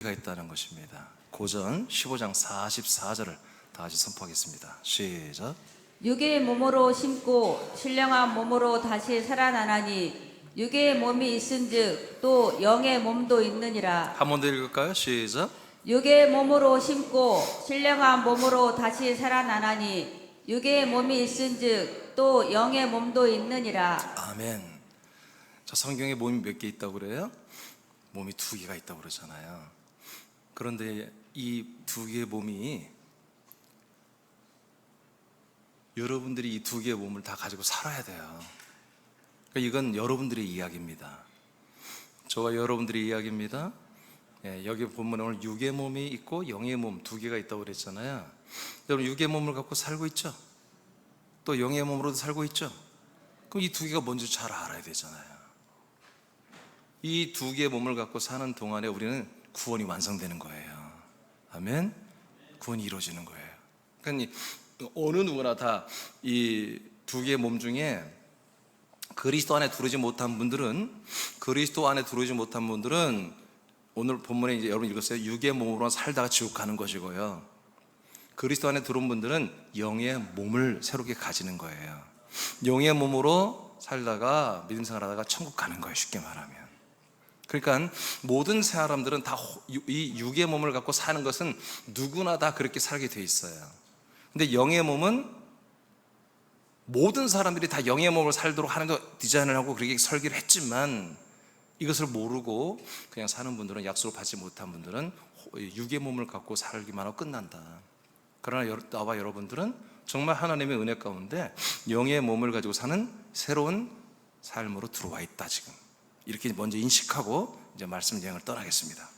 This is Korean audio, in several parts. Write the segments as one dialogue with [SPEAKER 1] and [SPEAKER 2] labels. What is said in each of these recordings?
[SPEAKER 1] 가 있다는 것입니다. 고전 15장 44절을 다 같이 선포하겠습니다. 시작.
[SPEAKER 2] 육의 몸으로 심고 신령한 몸으로 다시 살아나나니 육의 몸이 있은즉 또 영의 몸도 있느니라.
[SPEAKER 1] 한 번 더 읽을까요? 시작.
[SPEAKER 2] 육의 몸으로 심고 신령한 몸으로 다시 살아나나니 육의 몸이 있은즉 또 영의 몸도 있느니라.
[SPEAKER 1] 아멘. 자, 성경에 몸이 몇 개 있다고 그래요? 몸이 두 개가 있다고 그러잖아요. 그런데 이 두 개의 몸이, 여러분들이 이 두 개의 몸을 다 가지고 살아야 돼요. 그러니까 이건 여러분들의 이야기입니다. 저와 여러분들의 이야기입니다. 여기 보면 오늘 육의 몸이 있고 영의 몸 두 개가 있다고 그랬잖아요. 여러분, 육의 몸을 갖고 살고 있죠? 또 영의 몸으로도 살고 있죠? 그럼 이 두 개가 뭔지 잘 알아야 되잖아요. 이 두 개의 몸을 갖고 사는 동안에 우리는 구원이 완성되는 거예요. 아멘. 구원이 이루어지는 거예요. 그러니까 어느 누구나 다 이 두 개의 몸 중에 그리스도 안에 들어오지 못한 분들은 오늘 본문에 이제 여러분 읽었어요. 육의 몸으로 살다가 지옥 가는 것이고요. 그리스도 안에 들어온 분들은 영의 몸을 새롭게 가지는 거예요. 영의 몸으로 살다가 믿음 생활하다가 천국 가는 거예요. 쉽게 말하면. 그러니까 모든 사람들은 다 이 육의 몸을 갖고 사는 것은 누구나 다 그렇게 살게 돼 있어요. 근데 영의 몸은 모든 사람들이 다 영의 몸을 살도록 하나님도 디자인을 하고 그렇게 설계를 했지만 이것을 모르고 그냥 사는 분들은, 약속을 받지 못한 분들은 육의 몸을 갖고 살기만 하고 끝난다. 그러나 나와 여러분들은 정말 하나님의 은혜 가운데 영의 몸을 가지고 사는 새로운 삶으로 들어와 있다. 지금 이렇게 먼저 인식하고 이제 말씀 여행을 떠나겠습니다.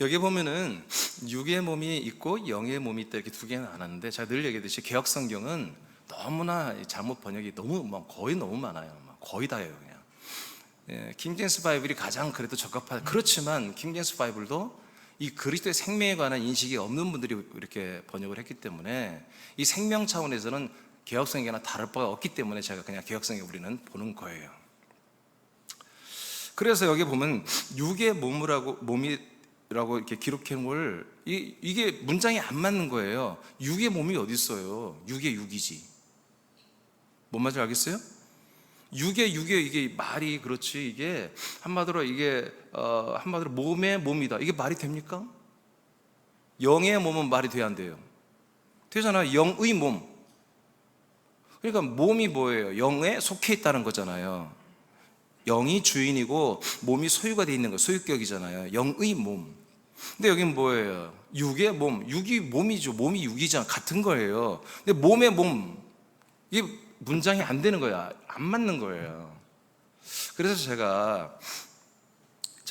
[SPEAKER 1] 여기 보면은 육의 몸이 있고 영의 몸이 있다, 이렇게 두 개는 안 하는데, 제가 늘 얘기했듯이 개역 성경은 너무나 잘못 번역이 거의 너무 많아요. 거의 다예요, 그냥. 킹제임스 바이블이 가장 그래도 적합하다. 그렇지만 킹제임스 바이블도 이 그리스도의 생명에 관한 인식이 없는 분들이 이렇게 번역을 했기 때문에 이 생명 차원에서는 개역 성경이나 다를 바가 없기 때문에 제가 그냥 개역 성경 우리는 보는 거예요. 그래서 여기 보면 육의 몸이라고 이렇게 기록해 놓은 걸, 이게 문장이 안 맞는 거예요. 육의 몸이 어디 있어요? 육의 육이지. 뭔 말인지 알겠어요? 육의 이게 말이 그렇지, 이게 한마디로 몸의 몸이다. 이게 말이 됩니까? 영의 몸은 말이 돼야 안 돼요? 되잖아요. 영의 몸. 그러니까 몸이 뭐예요? 영에 속해 있다는 거잖아요. 영이 주인이고 몸이 소유가 되어 있는 거, 소유격이잖아요. 영의 몸. 근데 여기는 뭐예요? 육의 몸. 육이 몸이죠. 몸이 육이잖아. 같은 거예요. 근데 몸의 몸, 이게 문장이 안 되는 거야. 안 맞는 거예요. 그래서 제가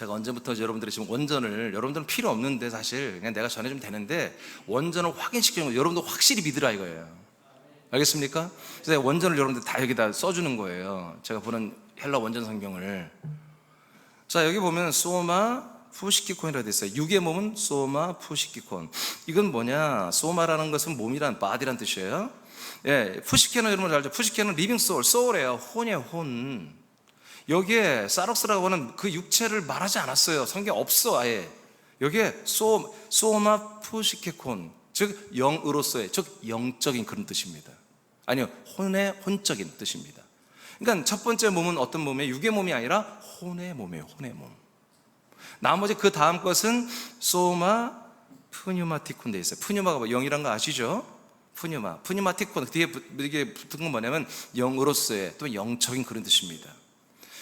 [SPEAKER 1] 언제부터 여러분들이 지금 원전을, 여러분들은 필요 없는데 사실 그냥 내가 전해주면 되는데, 원전을 확인시키는 거 여러분도 확실히 믿으라 이거예요. 알겠습니까? 그래서 원전을 여러분들 다 여기다 써주는 거예요. 제가 보는 헬라 원전 성경을. 자, 여기 보면 소마 푸시키콘이라고 되어 있어요. 육의 몸은 소마 푸시키콘. 이건 뭐냐? 소마라는 것은 몸이란, 바디란 뜻이에요. 푸시케는 여러분 알죠? 푸시케는 리빙 소울이에요. 혼이에요, 혼. 여기에 사록스라고 하는 그 육체를 말하지 않았어요. 성경 없어, 아예. 여기에 소마 푸시케콘, 즉 영으로서의, 즉 영적인 그런 뜻입니다. 아니요, 혼적인 뜻입니다. 그러니까 첫 번째 몸은 어떤 몸이에요? 육의 몸이 아니라 혼의 몸이에요. 혼의 몸. 나머지 그 다음 것은 소마 푸뉴마티콘 돼 있어요. 푸뉴마가 영이란 거 아시죠? 푸뉴마티콘 뒤에 이게 붙은 건 뭐냐면 영으로서의, 또 영적인 그런 뜻입니다.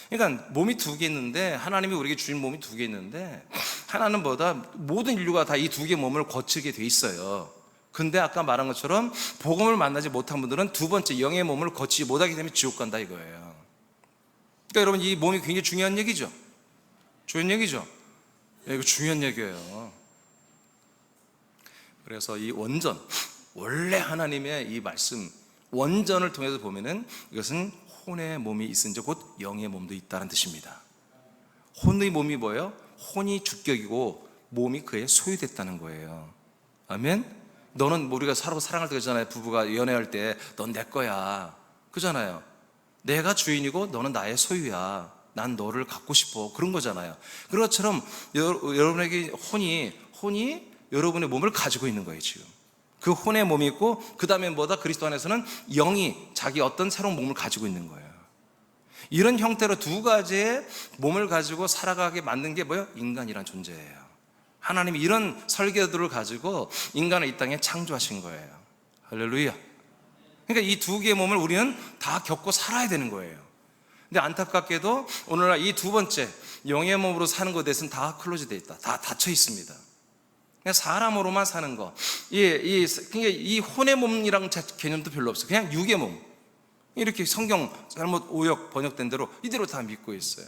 [SPEAKER 1] 그러니까 몸이 두 개 있는데, 하나님이 우리에게 주신 몸이 두 개 있는데, 하나는 모든 인류가 다 이 두 개의 몸을 거치게 돼 있어요. 근데 아까 말한 것처럼 복음을 만나지 못한 분들은 두 번째 영의 몸을 거치지 못하게 되면 지옥 간다 이거예요. 그러니까 여러분, 이 몸이 굉장히 중요한 얘기죠. 이거 중요한 얘기예요. 그래서 이 원전, 원래 하나님의 이 말씀, 원전을 통해서 보면은 이것은 혼의 몸이 있은즉 곧 영의 몸도 있다는 뜻입니다. 혼의 몸이 뭐예요? 혼이 주격이고 몸이 그의 소유됐다는 거예요. 아멘? 너는, 우리가 서로 사랑할 때 그러잖아요. 부부가 연애할 때 넌 내 거야, 그잖아요. 내가 주인이고 너는 나의 소유야. 난 너를 갖고 싶어. 그런 거잖아요. 그런 것처럼 여러분에게 혼이 여러분의 몸을 가지고 있는 거예요. 지금 그 혼의 몸이 있고, 그 다음에 뭐다? 그리스도 안에서는 영이 자기 어떤 새로운 몸을 가지고 있는 거예요. 이런 형태로 두 가지의 몸을 가지고 살아가게 만든 게 뭐예요? 인간이란 존재예요. 하나님이 이런 설계도를 가지고 인간을 이 땅에 창조하신 거예요. 할렐루야. 그러니까 이 두 개의 몸을 우리는 다 겪고 살아야 되는 거예요. 근데 안타깝게도 오늘날 이 두 번째 영의 몸으로 사는 것에 대해서는 다 클로즈 되어 있다. 다 닫혀 있습니다. 그냥 사람으로만 사는 거. 그러니까 이 혼의 몸이라는 개념도 별로 없어요. 그냥 육의 몸. 이렇게 성경 잘못 오역 번역된 대로 이대로 다 믿고 있어요.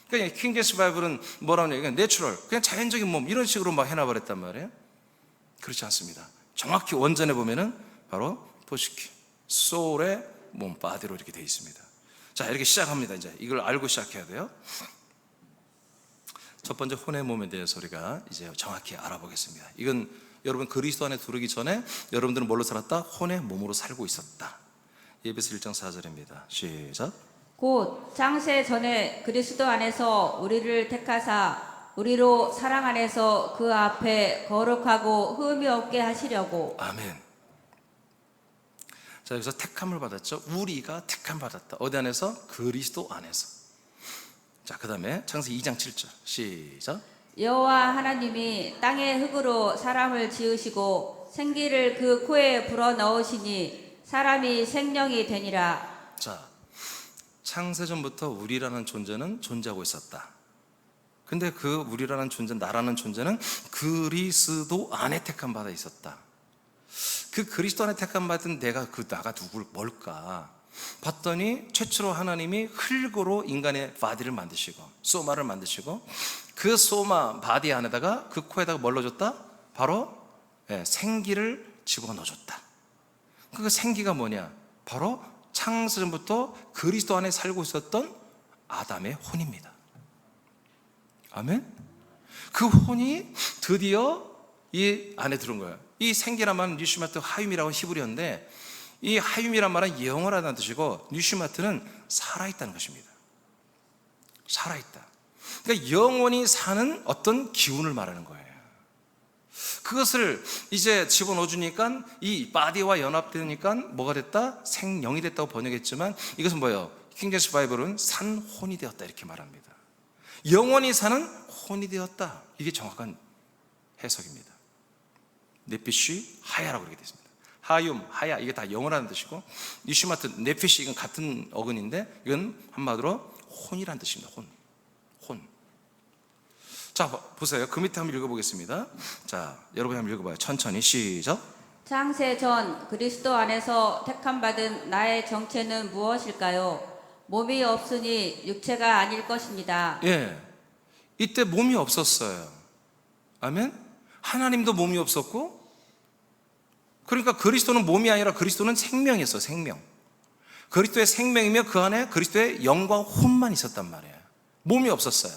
[SPEAKER 1] 그러니까 킹제스 바이블은 뭐라고 해요? 내추럴, 그냥 자연적인 몸 이런 식으로 막 해놔버렸단 말이에요. 그렇지 않습니다. 정확히 원전에 보면은 바로 보시키 소울의 몸, 바디로 이렇게 되어 있습니다. 자, 이렇게 시작합니다. 이제 이걸 알고 시작해야 돼요. 첫 번째 혼의 몸에 대해서 우리가 이제 정확히 알아보겠습니다. 이건 여러분 그리스도 안에 들어오기 전에 여러분들은 뭘로 살았다? 혼의 몸으로 살고 있었다. 에베소 1장 4절입니다. 시작.
[SPEAKER 2] 곧 창세 전에 그리스도 안에서 우리를 택하사 우리로 사랑 안에서 그 앞에 거룩하고 흠이 없게 하시려고.
[SPEAKER 1] 아멘. 자, 여기서 택함을 받았죠. 우리가 택함 받았다. 어디 안에서? 그리스도 안에서. 자, 그 다음에 창세 2장 7절 시작.
[SPEAKER 2] 여호와 하나님이 땅의 흙으로 사람을 지으시고 생기를 그 코에 불어넣으시니 사람이 생명이 되니라.
[SPEAKER 1] 자, 창세전부터 우리라는 존재는 존재하고 있었다. 근데 그 우리라는 존재, 나라는 존재는 그리스도 안에 택함 받아 있었다. 그 그리스도 안에 택함 받은 나가 뭘까 봤더니 최초로 하나님이 흙으로 인간의 바디를 만드시고 소마를 만드시고 그 소마 바디 안에다가 그 코에다가 뭘 넣어줬다? 바로 생기를 집어넣어줬다. 그 생기가 뭐냐? 바로 창세전부터 그리스도 안에 살고 있었던 아담의 혼입니다. 아멘? 그 혼이 드디어 이 안에 들어온 거예요. 이 생기란 말은 뉴시마트 하윰이라고 히브리어인데, 이 하윰이란 말은 영원하다는 뜻이고 뉴시마트는 살아있다는 것입니다. 살아있다. 그러니까 영원히 사는 어떤 기운을 말하는 거예요. 그것을 이제 집어넣어 주니까 이 바디와 연합되니까 뭐가 됐다? 생영이 됐다고 번역했지만 이것은 뭐예요? 킹제스 바이블은 산혼이 되었다 이렇게 말합니다. 영원히 사는 혼이 되었다. 이게 정확한 해석입니다. 네피쉬 하야라고 그렇게 되어 있습니다. 하윰, 하야 이게 다 영어라는 뜻이고, 니슈마트, 네피쉬 이건 같은 어근인데 이건 한마디로 혼이라는 뜻입니다. 혼. 자, 보세요. 그 밑에 한번 읽어보겠습니다. 자, 여러분이 한번 읽어봐요. 천천히 시작.
[SPEAKER 2] 창세 전 그리스도 안에서 택함 받은 나의 정체는 무엇일까요? 몸이 없으니 육체가 아닐 것입니다.
[SPEAKER 1] 예, 이때 몸이 없었어요. 아멘. 하나님도 몸이 없었고, 그러니까 그리스도는 몸이 아니라 그리스도는 생명이었어요. 생명. 그리스도의 생명이며 그 안에 그리스도의 영과 혼만 있었단 말이에요. 몸이 없었어요.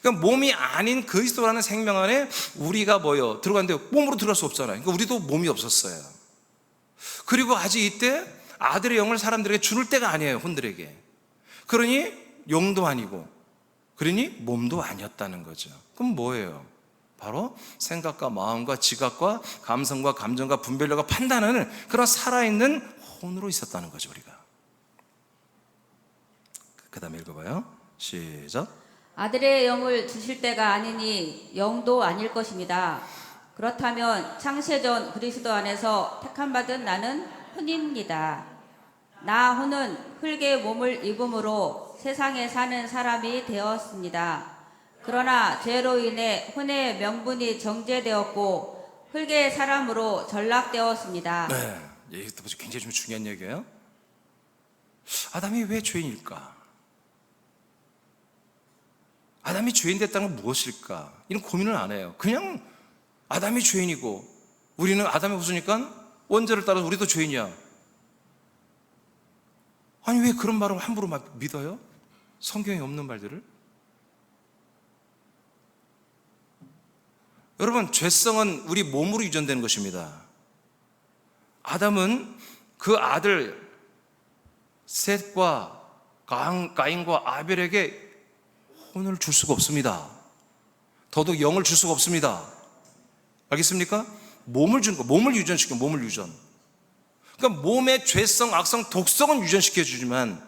[SPEAKER 1] 그러니까 몸이 아닌 그리스도라는 생명 안에 우리가 뭐요? 들어갔는데 몸으로 들어갈 수 없잖아요. 그러니까 우리도 몸이 없었어요. 그리고 아직 이때 아들의 영을 사람들에게 주는 때가 아니에요. 혼들에게. 그러니 영도 아니고, 그러니 몸도 아니었다는 거죠. 그럼 뭐예요? 바로 생각과 마음과 지각과 감성과 감정과 분별력과 판단하는 그런 살아있는 혼으로 있었다는 거죠. 우리가. 그 다음에 읽어봐요. 시작.
[SPEAKER 2] 아들의 영을 주실 때가 아니니 영도 아닐 것입니다. 그렇다면 창세전 그리스도 안에서 택함 받은 나는 혼입니다. 나 혼은 흙의 몸을 입음으로 세상에 사는 사람이 되었습니다. 그러나 죄로 인해 혼의 명분이 정죄되었고 흙의 사람으로 전락되었습니다.
[SPEAKER 1] 네, 이것도 굉장히 좀 중요한 얘기예요. 아담이 왜 죄인일까? 아담이 죄인 됐다는 건 무엇일까? 이런 고민을 안 해요. 그냥 아담이 죄인이고 우리는 아담의 후손이니까 원죄를 따라서 우리도 죄인이야. 아니 왜 그런 말을 함부로 막 믿어요? 성경에 없는 말들을? 여러분, 죄성은 우리 몸으로 유전되는 것입니다. 아담은 그 아들 셋과 가인과 아벨에게 혼을 줄 수가 없습니다. 더더욱 영을 줄 수가 없습니다. 알겠습니까? 몸을 주는 거, 몸을 유전시켜, 몸을 유전. 그러니까 몸의 죄성, 악성, 독성은 유전시켜 주지만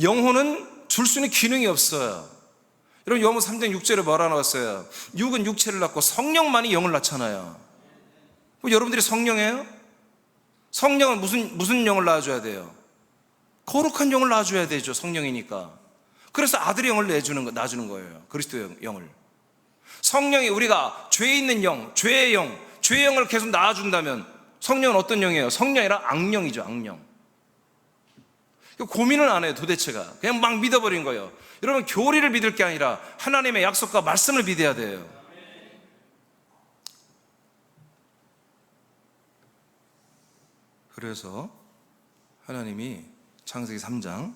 [SPEAKER 1] 영혼은 줄 수 있는 기능이 없어요. 여러분 요한복음 3장 6절에 뭐라 나왔어요? 육은 육체를 낳고 성령만이 영을 낳잖아요. 그럼 여러분들이 성령이에요? 성령은 무슨 영을 낳아줘야 돼요? 거룩한 영을 낳아줘야 되죠. 성령이니까. 그래서 아들의 영을 낳아주는 거예요. 그리스도의 영을. 성령이 우리가 죄 있는 영, 죄의 영을 계속 낳아준다면 성령은 어떤 영이에요? 성령이 아니라 악령이죠. 악령. 고민을 안 해요. 도대체가 그냥 막 믿어버린 거예요. 여러분 교리를 믿을 게 아니라 하나님의 약속과 말씀을 믿어야 돼요. 그래서 하나님이 창세기 3장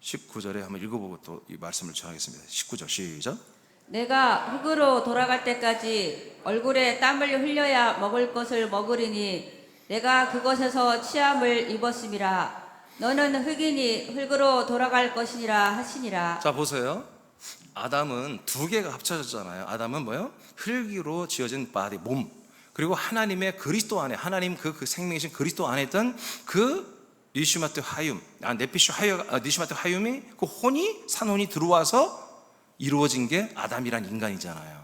[SPEAKER 1] 19절에 한번 읽어보고 또 이 말씀을 전하겠습니다. 19절 시작.
[SPEAKER 2] 내가 흙으로 돌아갈 때까지 얼굴에 땀을 흘려야 먹을 것을 먹으리니 내가 그것에서 취함을 입었음이라. 너는 흙이니 흙으로 돌아갈 것이니라 하시니라.
[SPEAKER 1] 자 보세요. 아담은 두 개가 합쳐졌잖아요. 아담은 뭐예요? 흙으로 지어진 바디, 몸. 그리고 하나님의 그리스도 안에, 하나님 그 생명이신 그리스도 안에 있던 그 니슈마트 하윰, 니슈마트 하윰이 그 혼이, 산혼이 들어와서 이루어진 게 아담이란 인간이잖아요.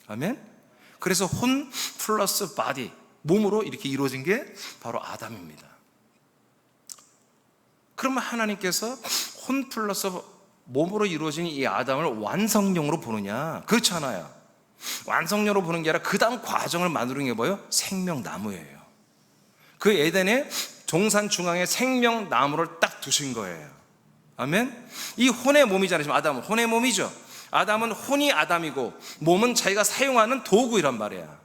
[SPEAKER 1] 아멘? 그래서 혼 플러스 바디, 몸으로 이렇게 이루어진 게 바로 아담입니다. 그러면 하나님께서 혼 플러스 몸으로 이루어진 이 아담을 완성령으로 보느냐? 그렇잖아요. 완성령으로 보는 게 아니라 그 다음 과정을 만드는 게 뭐예요? 생명나무예요. 그 에덴의 동산 중앙에 생명나무를 딱 두신 거예요. 아멘? 이 혼의 몸이잖아요. 지금 아담은 혼의 몸이죠. 아담은 혼이 아담이고 몸은 자기가 사용하는 도구이란 말이야.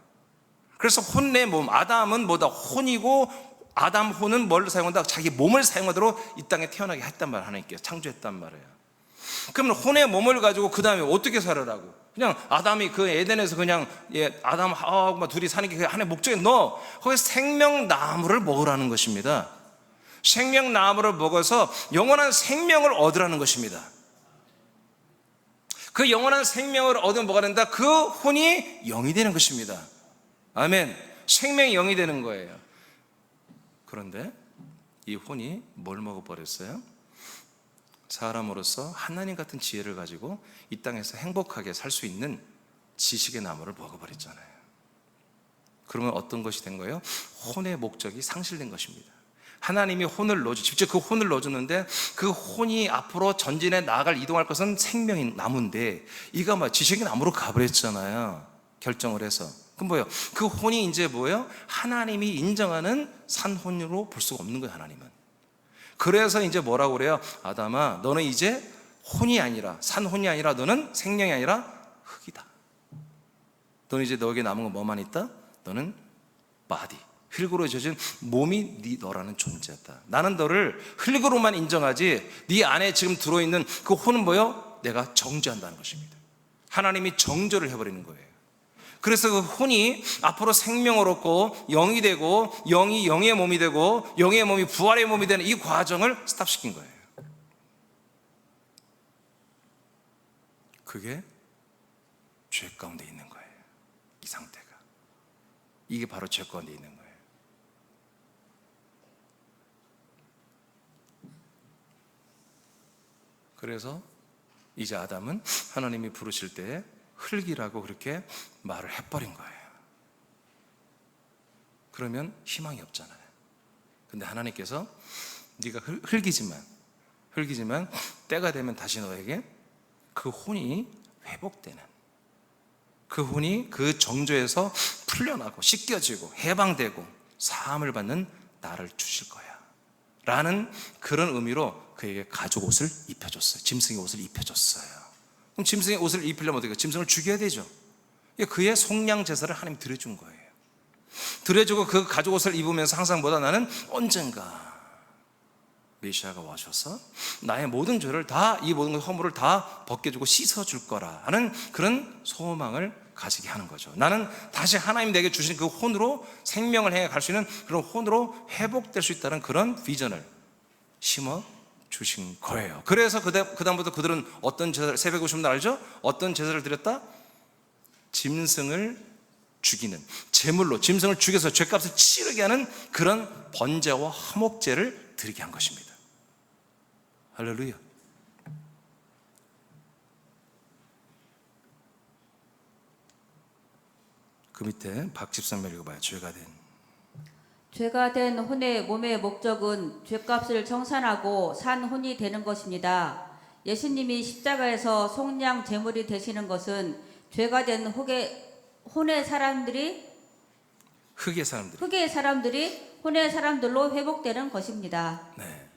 [SPEAKER 1] 그래서 혼의 몸, 아담은 뭐다? 혼이고 아담 혼은 뭘 사용한다? 자기 몸을 사용하도록 이 땅에 태어나게 했단 말이야. 하나님께서 창조했단 말이에요. 그러면 혼의 몸을 가지고 그 다음에 어떻게 살아라고? 그냥 아담이 그 에덴에서 그냥 아담 하와하고 둘이 사는 게 하나의 목적이 거기 생명나무를 먹으라는 것입니다. 생명나무를 먹어서 영원한 생명을 얻으라는 것입니다. 그 영원한 생명을 얻으면 뭐가 된다? 그 혼이 영이 되는 것입니다. 아멘. 생명이 영이 되는 거예요. 그런데 이 혼이 뭘 먹어버렸어요? 사람으로서 하나님 같은 지혜를 가지고 이 땅에서 행복하게 살 수 있는 지식의 나무를 먹어버렸잖아요. 그러면 어떤 것이 된 거예요? 혼의 목적이 상실된 것입니다. 하나님이 직접 그 혼을 넣어줬는데 그 혼이 앞으로 전진해 나아갈 이동할 것은 생명의 나무인데 이가 뭐 지식의 나무로 가버렸잖아요. 결정을 해서. 그럼 뭐예요? 그 혼이 이제 뭐예요? 하나님이 인정하는 산혼으로 볼 수가 없는 거예요. 하나님은. 그래서 이제 뭐라고 그래요? 아담아, 너는 이제 혼이 아니라, 산혼이 아니라 너는 생명이 아니라 흙이다. 너는 이제 너에게 남은 건 뭐만 있다? 너는 바디, 흙으로 지어진 몸이 너라는 존재다. 나는 너를 흙으로만 인정하지 네 안에 지금 들어있는 그 혼은 뭐예요? 내가 정죄한다는 것입니다. 하나님이 정죄를 해버리는 거예요. 그래서 그 혼이 앞으로 생명을 얻고 영이 되고 영이 영의 몸이 되고 영의 몸이 부활의 몸이 되는 이 과정을 스탑시킨 거예요. 그게 죄 가운데 있는 거예요. 이 상태가. 이게 바로 죄 가운데 있는 거예요. 그래서 이제 아담은 하나님이 부르실 때 흙이라고 그렇게 말을 해버린 거예요. 그러면 희망이 없잖아요. 근데 하나님께서 네가 흙이지만 때가 되면 다시 너에게 그 혼이 회복되는, 그 혼이 그 정죄에서 풀려나고 씻겨지고 해방되고 사함을 받는 나를 주실 거야 라는 그런 의미로 그에게 가죽 옷을 입혀줬어요. 짐승의 옷을 입혀줬어요. 그럼 짐승의 옷을 입히려면 어떻게 해요? 짐승을 죽여야 되죠. 그의 속량 제사를 하나님이 드려준 거예요. 드려주고 그 가죽 옷을 입으면서 항상 뭐다? 나는 언젠가 메시아가 와셔서 나의 모든 죄를 다, 이 모든 허물을 다 벗겨주고 씻어줄 거라 하는 그런 소망을 가지게 하는 거죠. 나는 다시 하나님 내게 주신 그 혼으로 생명을 행해 갈 수 있는 그런 혼으로 회복될 수 있다는 그런 비전을 심어 주신 거예요. 그래서 그다음부터 그들은 어떤 제사를, 새벽에 오시면 알죠? 어떤 제사를 드렸다? 짐승을 죽이는, 제물로 짐승을 죽여서 죄값을 치르게 하는 그런 번제와 화목제를 드리게 한 것입니다. 할렐루야. 그 밑에 박집사님 읽어봐요.
[SPEAKER 2] 죄가 된 혼의 몸의 목적은 죄값을 청산하고 산 혼이 되는 것입니다. 예수님이 십자가에서 속량 제물이 되시는 것은 죄가 된 혼의 사람들이 흙의 사람들이 혼의 사람들로 회복되는 것입니다.
[SPEAKER 1] 네.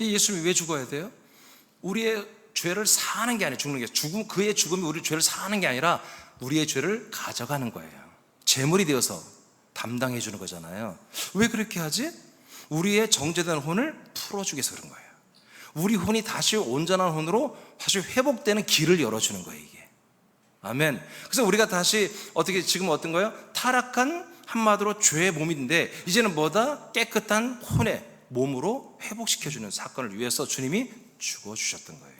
[SPEAKER 1] 예수님이 왜 죽어야 돼요? 우리의 죄를 사하는 게 아니에요. 죽는 게. 그의 죽음이 우리 죄를 사하는 게 아니라 우리의 죄를 가져가는 거예요. 제물이 되어서 담당해 주는 거잖아요. 왜 그렇게 하지? 우리의 정죄된 혼을 풀어주기 위해서 그런 거예요. 우리 혼이 다시 온전한 혼으로 다시 회복되는 길을 열어주는 거예요, 이게. 아멘. 그래서 우리가 다시 지금 어떤 거예요? 타락한, 한마디로 죄의 몸인데 이제는 뭐다? 깨끗한 혼의 몸으로 회복시켜주는 사건을 위해서 주님이 죽어주셨던 거예요.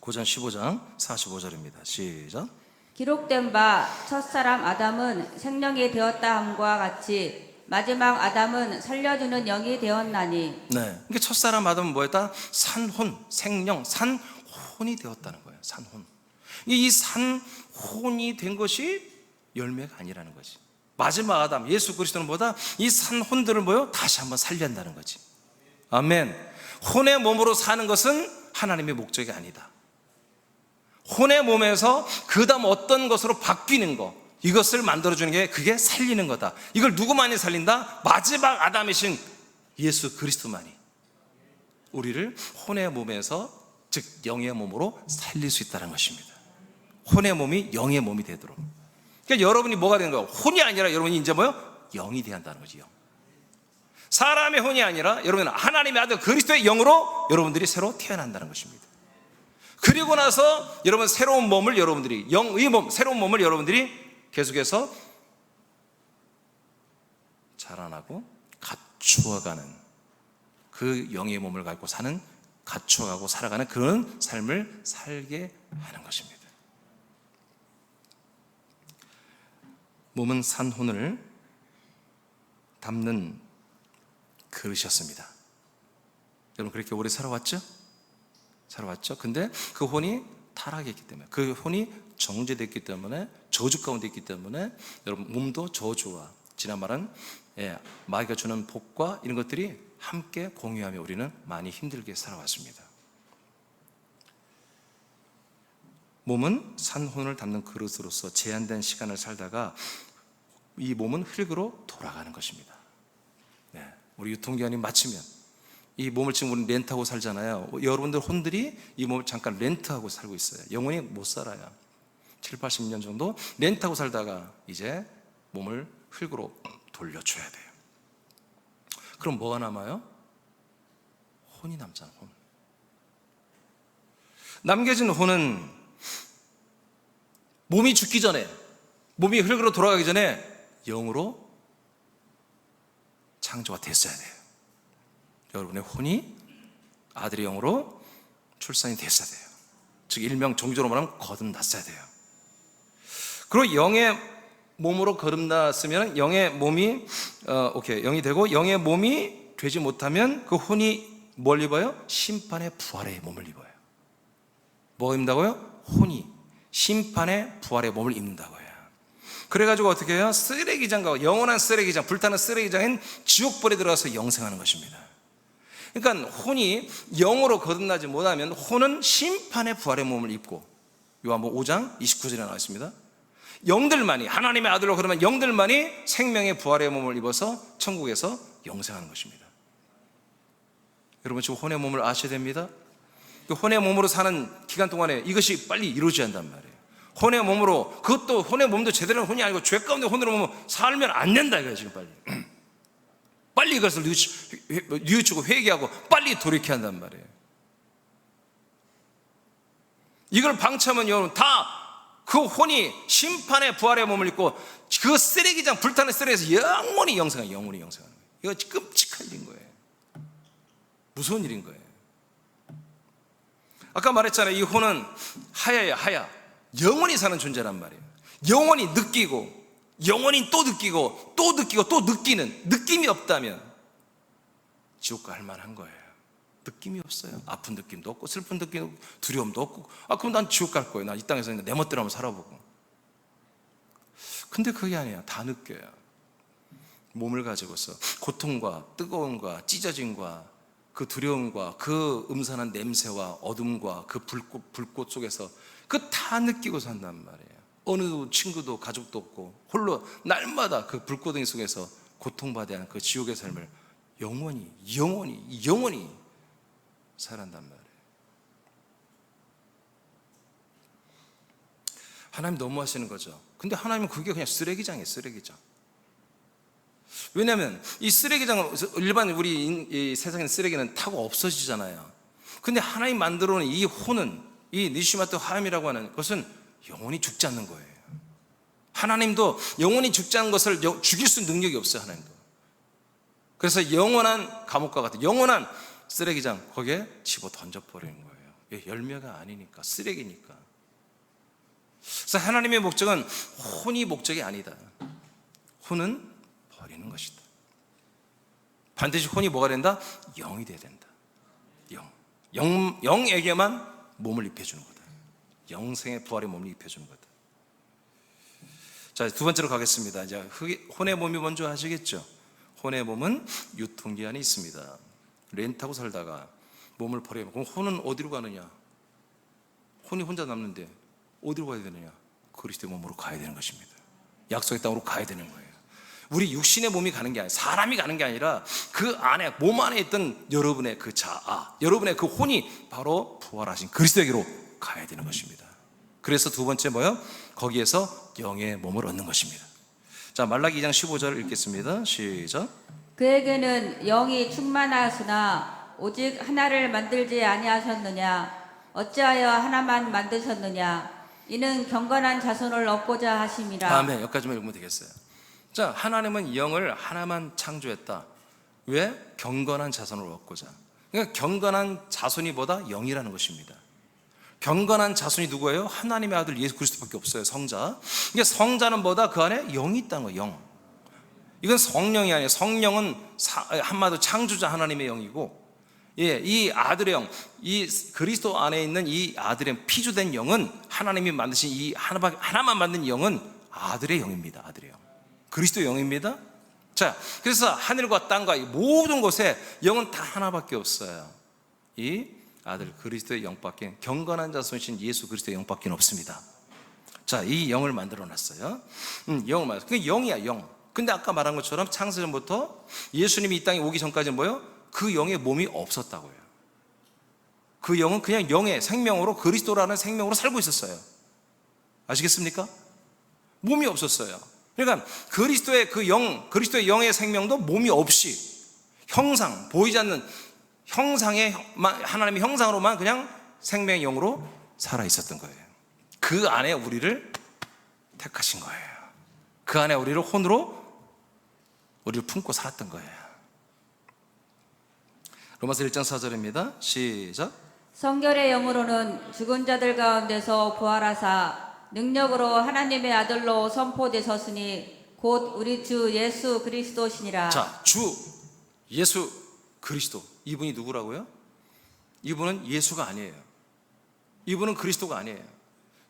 [SPEAKER 1] 고전 15장 45절입니다. 시작.
[SPEAKER 2] 기록된 바 첫사람 아담은 생령이 되었다 함과 같이 마지막 아담은 살려주는 영이 되었나니.
[SPEAKER 1] 네. 그러니까 첫사람 아담은 뭐였다? 산혼, 생령, 산혼이 되었다는 거예요. 산혼. 이 산혼이 된 것이 열매가 아니라는 거지. 마지막 아담, 예수 그리스도는 뭐다? 이 산혼들을 다시 한번 살린다는 거지. 아멘. 혼의 몸으로 사는 것은 하나님의 목적이 아니다. 혼의 몸에서 그 다음 어떤 것으로 바뀌는 거, 이것을 만들어주는 게 그게 살리는 거다. 이걸 누구만이 살린다? 마지막 아담이신 예수 그리스도만이 우리를 혼의 몸에서, 즉 영의 몸으로 살릴 수 있다는 것입니다. 혼의 몸이 영의 몸이 되도록. 그러니까 여러분이 뭐가 되는 거예요? 혼이 아니라 여러분이 이제 영이 돼야 한다는 거죠. 영. 사람의 혼이 아니라 여러분은 하나님의 아들 그리스도의 영으로 여러분들이 새로 태어난다는 것입니다. 그리고 나서 여러분 새로운 몸을 여러분들이, 영의 몸, 새로운 몸을 여러분들이 계속해서 자라나고 갖추어가는, 그 영의 몸을 갖고 사는, 갖추어가고 살아가는 그런 삶을 살게 하는 것입니다. 몸은 산혼을 담는 그릇이었습니다. 여러분 그렇게 오래 살아왔죠? 근데 그 혼이 타락했기 때문에, 그 혼이 정죄됐기 때문에, 저주 가운데 있기 때문에 여러분 몸도 저주와 지난 말은 마귀가 주는 복과 이런 것들이 함께 공유하며 우리는 많이 힘들게 살아왔습니다. 몸은 산혼을 담는 그릇으로서 제한된 시간을 살다가 이 몸은 흙으로 돌아가는 것입니다. 우리 유통기한이 마치면 이 몸을 지금 우리는 렌트하고 살잖아요. 여러분들 혼들이 이 몸을 잠깐 렌트하고 살고 있어요. 영원히 못 살아요. 7, 80년 정도 렌트하고 살다가 이제 몸을 흙으로 돌려줘야 돼요. 그럼 뭐가 남아요? 혼이 남잖아요. 혼. 남겨진 혼은 몸이 죽기 전에, 몸이 흙으로 돌아가기 전에 영으로 창조가 됐어야 돼요. 여러분의 혼이 아들의 영으로 출산이 됐어야 돼요. 즉 일명 종교로 말하면 거듭났어야 돼요. 그리고 영의 몸으로 거듭났으면 영의 몸이 영이 되고, 영의 몸이 되지 못하면 그 혼이 뭘 입어요? 심판의 부활의 몸을 입어요. 뭐 입는다고요? 혼이 심판의 부활의 몸을 입는다고요. 그래가지고 어떻게 해요? 쓰레기장과 영원한 쓰레기장, 불타는 쓰레기장인 지옥불에 들어가서 영생하는 것입니다. 그러니까 혼이 영으로 거듭나지 못하면 혼은 심판의 부활의 몸을 입고, 요한복음 5장 29절에 나와 있습니다. 영들만이, 하나님의 아들로 그러면 영들만이 생명의 부활의 몸을 입어서 천국에서 영생하는 것입니다. 여러분 지금 혼의 몸을 아셔야 됩니다. 그 혼의 몸으로 사는 기간 동안에 이것이 빨리 이루어져야 한단 말이에요. 혼의 몸으로, 그것도 혼의 몸도 제대로 혼이 아니고 죄 가운데 혼으로 몸으로 살면 안 된다 이거예요. 지금 빨리 이것을 뉘우치고 회개하고 빨리 돌이켜야 한단 말이에요. 이걸 방치하면 여러분 다 그 혼이 심판의 부활의 몸을 입고 그 쓰레기장, 불타는 쓰레기에서 영원히 영생하는 거예요. 이거 끔찍한 일인 거예요. 무서운 일인 거예요. 아까 말했잖아요. 이 혼은 하야야, 하야. 영원히 사는 존재란 말이에요. 영원히 느끼고, 영원히 또 느끼고, 또 느끼고, 또 느끼는 느낌이 없다면 지옥 갈 만한 거예요. 느낌이 없어요. 아픈 느낌도 없고, 슬픈 느낌도 없고, 두려움도 없고. 그럼 난 지옥 갈 거예요. 나 이 땅에서 내 멋대로 한번 살아보고. 근데 그게 아니야. 다 느껴요. 몸을 가지고서 고통과 뜨거움과 찢어짐과 그 두려움과 그 음산한 냄새와 어둠과 그 불꽃 속에서 그 다 느끼고 산단 말이에요. 어느 친구도 가족도 없고 홀로 날마다 그 불꽃덩이 속에서 고통받아야 하는 그 지옥의 삶을 영원히 살아간단 말이에요. 하나님 너무 하시는 거죠. 근데 하나님은 그게 그냥 쓰레기장이에요. 쓰레기장. 왜냐하면 이 쓰레기장은 일반 우리 이 세상의 쓰레기는 타고 없어지잖아요. 근데 하나님 만들어 놓은 이 혼은, 이 니시마트 하임이라고 하는 것은 영원히 죽지 않는 거예요. 하나님도 영원히 죽지 않는 것을 죽일 수 있는 능력이 없어요. 하나님도. 그래서 영원한 감옥과 같은 영원한 쓰레기장, 거기에 집어 던져버리는 거예요. 열매가 아니니까, 쓰레기니까. 그래서 하나님의 목적은 혼이 목적이 아니다. 혼은 버리는 것이다. 반드시 혼이 뭐가 된다? 영이 돼야 된다. 영에게만 몸을 입혀주는 거다. 영생의 부활의 몸을 입혀주는 거다. 자, 두 번째로 가겠습니다. 이제 혼의 몸이 뭔지 아시겠죠? 혼의 몸은 유통기한이 있습니다. 렌트하고 살다가 몸을 버려요. 그럼 혼은 어디로 가느냐? 혼이 혼자 남는데 어디로 가야 되느냐? 그리스도의 몸으로 가야 되는 것입니다. 약속의 땅으로 가야 되는 거예요. 우리 육신의 몸이 가는 게 아니라, 사람이 가는 게 아니라 그 안에, 몸 안에 있던 여러분의 그 자아, 여러분의 그 혼이 바로 부활하신 그리스도에게로 가야 되는 것입니다. 그래서 두 번째 뭐요? 거기에서 영의 몸을 얻는 것입니다. 자, 말라기 2장 15절을 읽겠습니다. 시작.
[SPEAKER 2] 그에게는 영이 충만하였으나 오직 하나를 만들지 아니하셨느냐? 어찌하여 하나만 만드셨느냐? 이는 경건한 자손을 얻고자 하심이라.
[SPEAKER 1] 아멘. 여기까지만 읽으면 되겠어요. 자, 하나님은 영을 하나만 창조했다. 왜? 경건한 자손을 얻고자. 그러니까 경건한 자손이 뭐다? 영이라는 것입니다. 경건한 자손이 누구예요? 하나님의 아들 예수 그리스도밖에 없어요. 성자. 그러니까 성자는 뭐다? 그 안에 영이 있다는 거예요. 영. 이건 성령이 아니에요. 성령은 한마디로 창조자 하나님의 영이고, 이 아들의 영, 이 그리스도 안에 있는 이 아들의 피조된 영은, 하나님이 만드신 이 하나만 만든 영은 아들의 영입니다. 아들의 영. 그리스도 영입니다. 자, 그래서 하늘과 땅과 이 모든 곳에 영은 다 하나밖에 없어요. 이 아들 그리스도의 영밖에, 경건한 자손이신 예수 그리스도의 영밖에 없습니다. 자, 이 영을 만들어 놨어요. 영을 만들어. 그게 영이야, 영. 근데 아까 말한 것처럼 창세전부터 예수님이 이 땅에 오기 전까지는 뭐예요? 그 영의 몸이 없었다고요. 그 영은 그냥 영의 생명으로, 그리스도라는 생명으로 살고 있었어요. 아시겠습니까? 몸이 없었어요. 그러니까 그리스도의 그 영, 그리스도의 영의 생명도 몸이 없이 형상, 보이지 않는 형상의, 하나님의 형상으로만 그냥 생명의 영으로 살아 있었던 거예요. 그 안에 우리를 택하신 거예요. 그 안에 우리를 혼으로 우리를 품고 살았던 거예요. 로마서 1장 4절입니다. 시작.
[SPEAKER 2] 성결의 영으로는 죽은 자들 가운데서 부활하사 능력으로 하나님의 아들로 선포되셨으니 곧 우리 주 예수 그리스도시니라.
[SPEAKER 1] 자, 주 예수 그리스도, 이분이 누구라고요? 이분은 예수가 아니에요. 이분은 그리스도가 아니에요.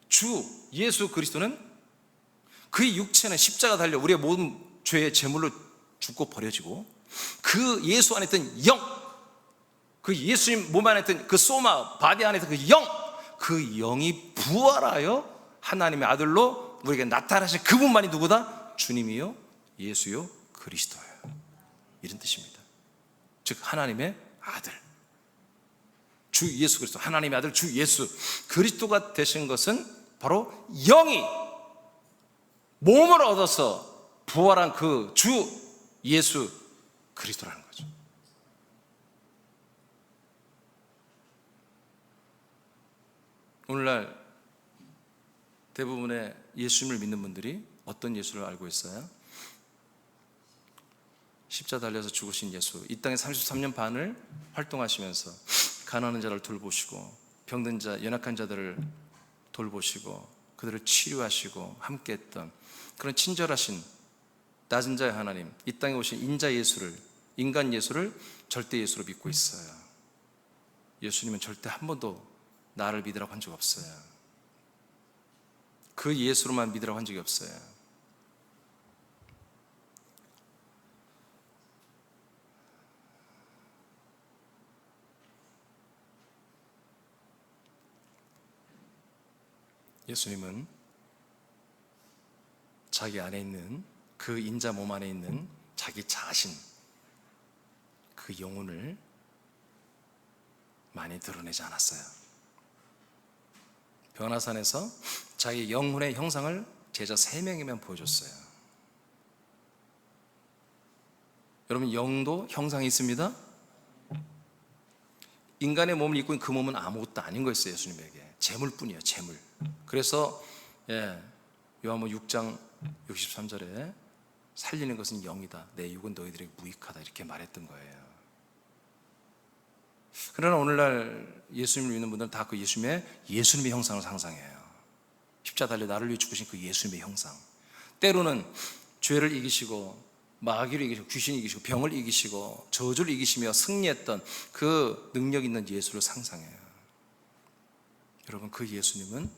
[SPEAKER 1] 주 예수 그리스도는 그의 육체는 십자가 달려 우리의 모든 죄의 제물로 죽고 버려지고, 그 예수 안에 있던 영, 그 예수님 몸 안에 있던 그 소마 바디 안에 있던 그 영, 그 영이 부활하여 하나님의 아들로 우리에게 나타나신 그분만이 누구다? 주님이요, 예수요, 그리스도예요. 이런 뜻입니다. 즉 하나님의 아들, 주 예수 그리스도, 하나님의 아들 주 예수 그리스도가 되신 것은 바로 영이 몸을 얻어서 부활한 그 주 예수 그리스도라는 거죠. 오늘날 대부분의 예수님을 믿는 분들이 어떤 예수를 알고 있어요? 십자 달려서 죽으신 예수, 이 땅에 33년 반을 활동하시면서 가난한 자를 돌보시고 병든 자, 연약한 자들을 돌보시고 그들을 치료하시고 함께했던 그런 친절하신 낮은 자의 하나님, 이 땅에 오신 인자 예수를, 인간 예수를 절대 예수로 믿고 있어요. 예수님은 절대 한 번도 나를 믿으라고 한 적 없어요. 그 예수로만 믿으라고 한 적이 없어요. 예수님은 자기 안에 있는 그 인자 몸 안에 있는 자기 자신, 그 영혼을 많이 드러내지 않았어요. 변화산에서 자기 영혼의 형상을 제자 3명이면 보여줬어요. 여러분, 영도 형상이 있습니다. 인간의 몸을 입고 있는 그 몸은 아무것도 아닌 거였어요. 예수님에게 재물뿐이에요. 재물. 그래서 요한복음 6장 63절에 살리는 것은 영이다, 내 육은 너희들에게 무익하다, 이렇게 말했던 거예요. 그러나 오늘날 예수님을 믿는 분들은 다 그 예수님의 형상을 상상해요. 십자 달려 나를 위해 죽으신 그 예수님의 형상. 때로는 죄를 이기시고 마귀를 이기시고 귀신을 이기시고 병을 이기시고 저주를 이기시며 승리했던 그 능력 있는 예수를 상상해요. 여러분, 그 예수님은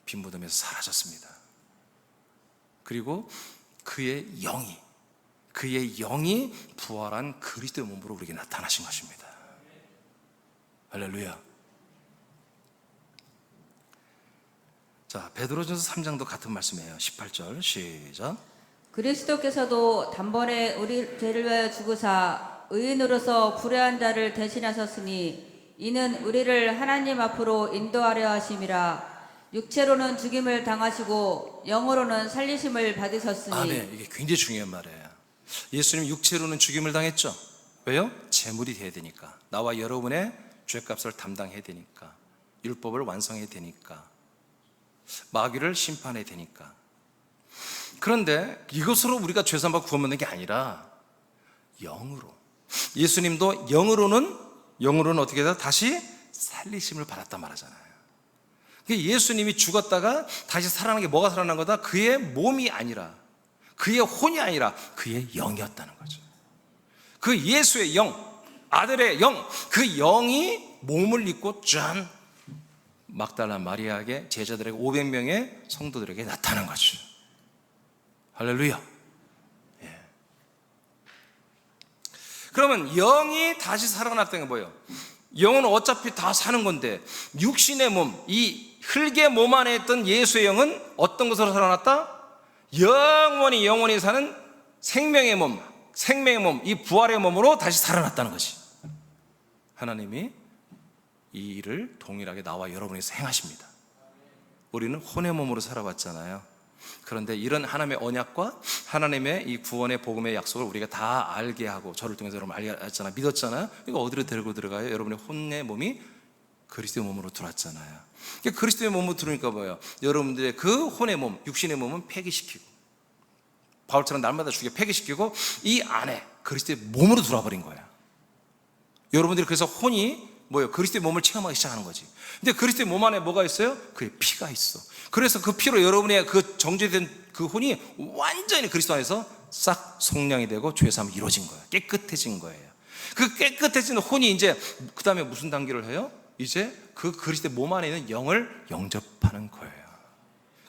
[SPEAKER 1] 빈무덤에서 사라졌습니다. 그리고 그의 영이 부활한 그리스도의 몸으로 우리에게 나타나신 것입니다. 할렐루야. 자, 베드로전서 3장도 같은 말씀이에요. 18절 시작.
[SPEAKER 2] 그리스도께서도 단번에 우리 죄를 위하여 죽으사 의인으로서 불의한 자를 대신하셨으니 이는 우리를 하나님 앞으로 인도하려 하심이라. 육체로는 죽임을 당하시고 영으로는 살리심을 받으셨으니.
[SPEAKER 1] 아멘. 이게 굉장히 중요한 말이에요. 예수님 육체로는 죽임을 당했죠. 왜요? 제물이 돼야 되니까. 나와 여러분의 죄값을 담당해야 되니까. 율법을 완성해야 되니까. 마귀를 심판해야 되니까. 그런데 이것으로 우리가 죄산받고 구원받는 게 아니라 영으로, 예수님도 영으로는 어떻게 해서 다시 살리심을 받았단 말하잖아요. 예수님이 죽었다가 다시 살아난 게 뭐가 살아난 거다? 그의 몸이 아니라, 그의 혼이 아니라 그의 영이었다는 거죠. 그 예수의 영, 아들의 영, 그 영이 몸을 입고 짠 막달라 마리아에게, 제자들에게, 500명의 성도들에게 나타난 거죠. 할렐루야. 예. 그러면 영이 다시 살아났다는 게 뭐예요? 영은 어차피 다 사는 건데, 육신의 몸, 이 흙의 몸 안에 있던 예수의 영은 어떤 것으로 살아났다? 영원히 사는 생명의 몸, 이 부활의 몸으로 다시 살아났다는 것이. 하나님이 이 일을 동일하게 나와 여러분에서 행하십니다. 우리는 혼의 몸으로 살아왔잖아요. 그런데 이런 하나님의 언약과 하나님의 이 구원의 복음의 약속을 우리가 다 알게 하고, 저를 통해서 여러분 알았잖아요. 믿었잖아요. 이거 어디로 데리고 들어가요? 여러분의 혼의 몸이 그리스도의 몸으로 들어왔잖아요. 그리스도의 몸으로 들어오니까 뭐예요? 여러분들의 그 혼의 몸, 육신의 몸은 폐기시키고, 바울처럼 날마다 죽여 폐기시키고, 이 안에 그리스도의 몸으로 들어와 버린 거예요. 여러분들이 그래서 혼이 뭐예요? 그리스도의 몸을 체험하기 시작하는 거지. 근데 그리스도의 몸 안에 뭐가 있어요? 그의 피가 있어. 그래서 그 피로 여러분의 그 정죄된 그 혼이 완전히 그리스도 안에서 싹 속량이 되고 죄사함이 이루어진 거예요. 깨끗해진 거예요. 그 깨끗해진 혼이 이제 그 다음에 무슨 단계를 해요? 이제 그 그리스도의 몸 안에 있는 영을 영접하는 거예요.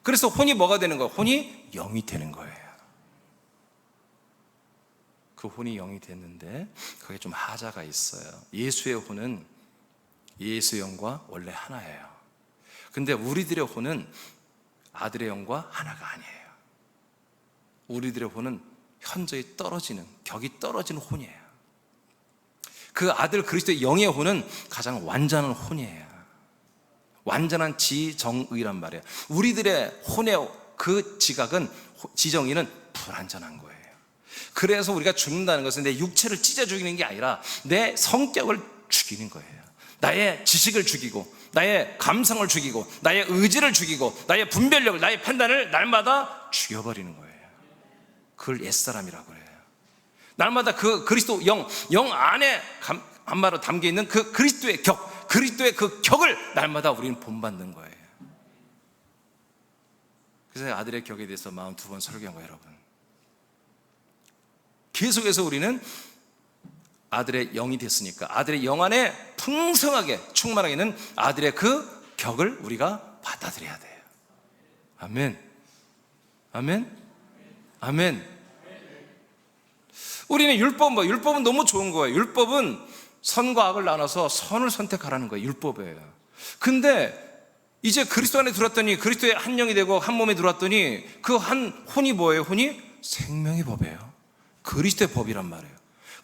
[SPEAKER 1] 그래서 혼이 뭐가 되는 거예요? 혼이 영이 되는 거예요. 그 혼이 영이 됐는데 거기에 좀 하자가 있어요. 예수의 혼은 예수의 영과 원래 하나예요. 근데 우리들의 혼은 아들의 영과 하나가 아니에요. 우리들의 혼은 현저히 떨어지는, 격이 떨어지는 혼이에요. 그 아들 그리스도의 영의 혼은 가장 완전한 혼이에요. 완전한 지정의란 말이에요. 우리들의 혼의 그 지정의는 불완전한 거예요. 그래서 우리가 죽는다는 것은 내 육체를 찢어 죽이는 게 아니라 내 성격을 죽이는 거예요. 나의 지식을 죽이고, 나의 감성을 죽이고, 나의 의지를 죽이고, 나의 분별력을, 나의 판단을 날마다 죽여버리는 거예요. 그걸 옛사람이라고 해요. 날마다 그 그리스도 영 안에 한마로 담겨 있는 그 그리스도의 격, 그리스도의 그 격을 날마다 우리는 본받는 거예요. 그래서 아들의 격에 대해서 42번 설교한 거예요, 여러분. 계속해서 우리는 아들의 영이 됐으니까 아들의 영 안에 풍성하게 충만하게 있는 아들의 그 격을 우리가 받아들여야 돼요. 아멘. 아멘. 아멘. 우리는 율법은 너무 좋은 거예요. 율법은 선과 악을 나눠서 선을 선택하라는 거예요. 율법이에요. 근데 이제 그리스도 안에 들어왔더니, 그리스도의 한 영이 되고 한 몸에 들어왔더니 그 한 혼이 뭐예요? 혼이 생명의 법이에요. 그리스도의 법이란 말이에요.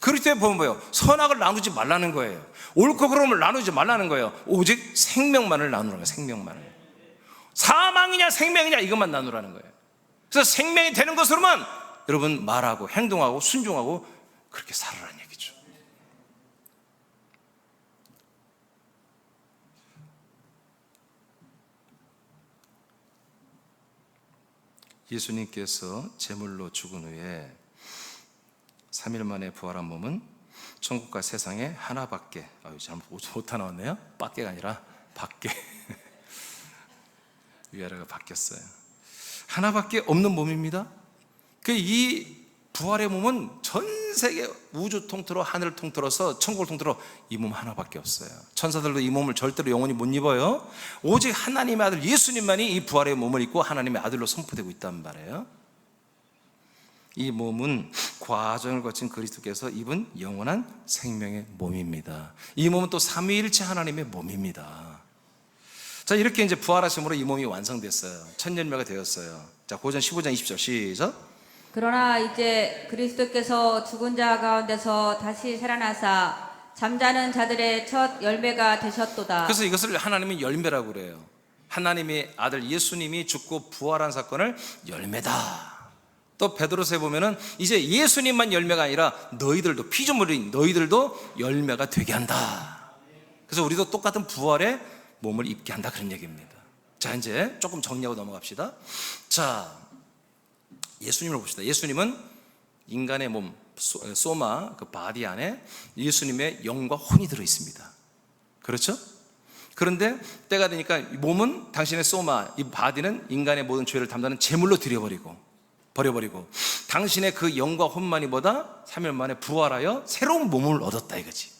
[SPEAKER 1] 그리스도의 법은 뭐예요? 선악을 나누지 말라는 거예요. 옳고 그름을 나누지 말라는 거예요. 오직 생명만을 나누라는 거예요. 생명만을. 사망이냐 생명이냐 이것만 나누라는 거예요. 그래서 생명이 되는 것으로만 여러분 말하고 행동하고 순종하고 그렇게 살아라는 얘기죠. 예수님께서 제물로 죽은 후에 3일 만에 부활한 몸은 천국과 세상에 하나밖에, 잘못 오타 나왔네요. 밖에가 아니라 밖에. 위아래가 바뀌었어요. 하나밖에 없는 몸입니다. 이 부활의 몸은 전 세계 우주 통틀어 하늘을 통틀어서 천국을 통틀어 이 몸 하나밖에 없어요. 천사들도 이 몸을 절대로 영원히 못 입어요. 오직 하나님의 아들 예수님만이 이 부활의 몸을 입고 하나님의 아들로 선포되고 있단 말이에요. 이 몸은 과정을 거친 그리스도께서 입은 영원한 생명의 몸입니다. 이 몸은 또 삼위일체 하나님의 몸입니다. 자, 이렇게 이제 부활하심으로 이 몸이 완성됐어요. 천년매가 되었어요. 자, 고전 15장 20절 시작.
[SPEAKER 2] 그러나 이제 그리스도께서 죽은 자 가운데서 다시 살아나사 잠자는 자들의 첫 열매가 되셨도다.
[SPEAKER 1] 그래서 이것을 하나님의 열매라고 그래요. 하나님의 아들 예수님이 죽고 부활한 사건을 열매다. 또 베드로서에 보면은 이제 예수님만 열매가 아니라 너희들도, 피조물인 너희들도 열매가 되게 한다. 그래서 우리도 똑같은 부활의 몸을 입게 한다, 그런 얘기입니다. 자, 이제 조금 정리하고 넘어갑시다. 자, 예수님을 봅시다. 예수님은 인간의 몸, 소마, 그 바디 안에 예수님의 영과 혼이 들어 있습니다. 그렇죠? 그런데 때가 되니까 몸은 당신의 소마, 이 바디는 인간의 모든 죄를 담당하는 제물로 버려버리고 당신의 그 영과 혼만이 뭐다? 3일 만에 부활하여 새로운 몸을 얻었다 이거지.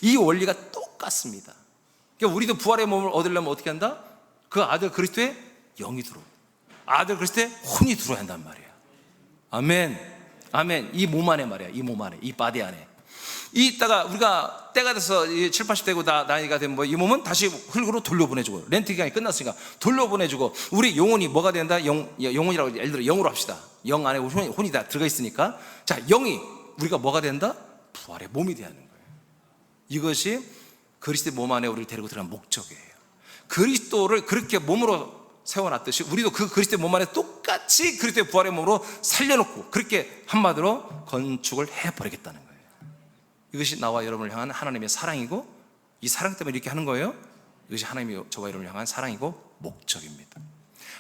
[SPEAKER 1] 이 원리가 똑같습니다. 그러니까 우리도 부활의 몸을 얻으려면 어떻게 한다? 그 아들 그리스도의 영이 들어오, 아들 그리스도의 혼이 들어야 한단 말이야. 아멘. 아멘. 이 몸 안에 말이야. 이 몸 안에, 이 바디 안에. 이따가 우리가 때가 돼서 7, 80대고 나이가 되면 이 몸은 다시 흙으로 돌려보내주고, 렌트 기간이 끝났으니까 돌려보내주고, 우리 영혼이 뭐가 된다? 영혼이라고 예를 들어 영으로 합시다. 영 안에 혼이 다 들어가 있으니까, 자, 영이 우리가 뭐가 된다? 부활의 몸이 되는 거예요. 이것이 그리스도의 몸 안에 우리를 데리고 들어간 목적이에요. 그리스도를 그렇게 몸으로 세워놨듯이 우리도 그 그리스도의 몸 안에 똑같이 그리스도의 부활의 몸으로 살려놓고 그렇게 한마디로 건축을 해버리겠다는 거예요. 이것이 나와 여러분을 향한 하나님의 사랑이고, 이 사랑 때문에 이렇게 하는 거예요. 이것이 하나님이 저와 여러분을 향한 사랑이고 목적입니다.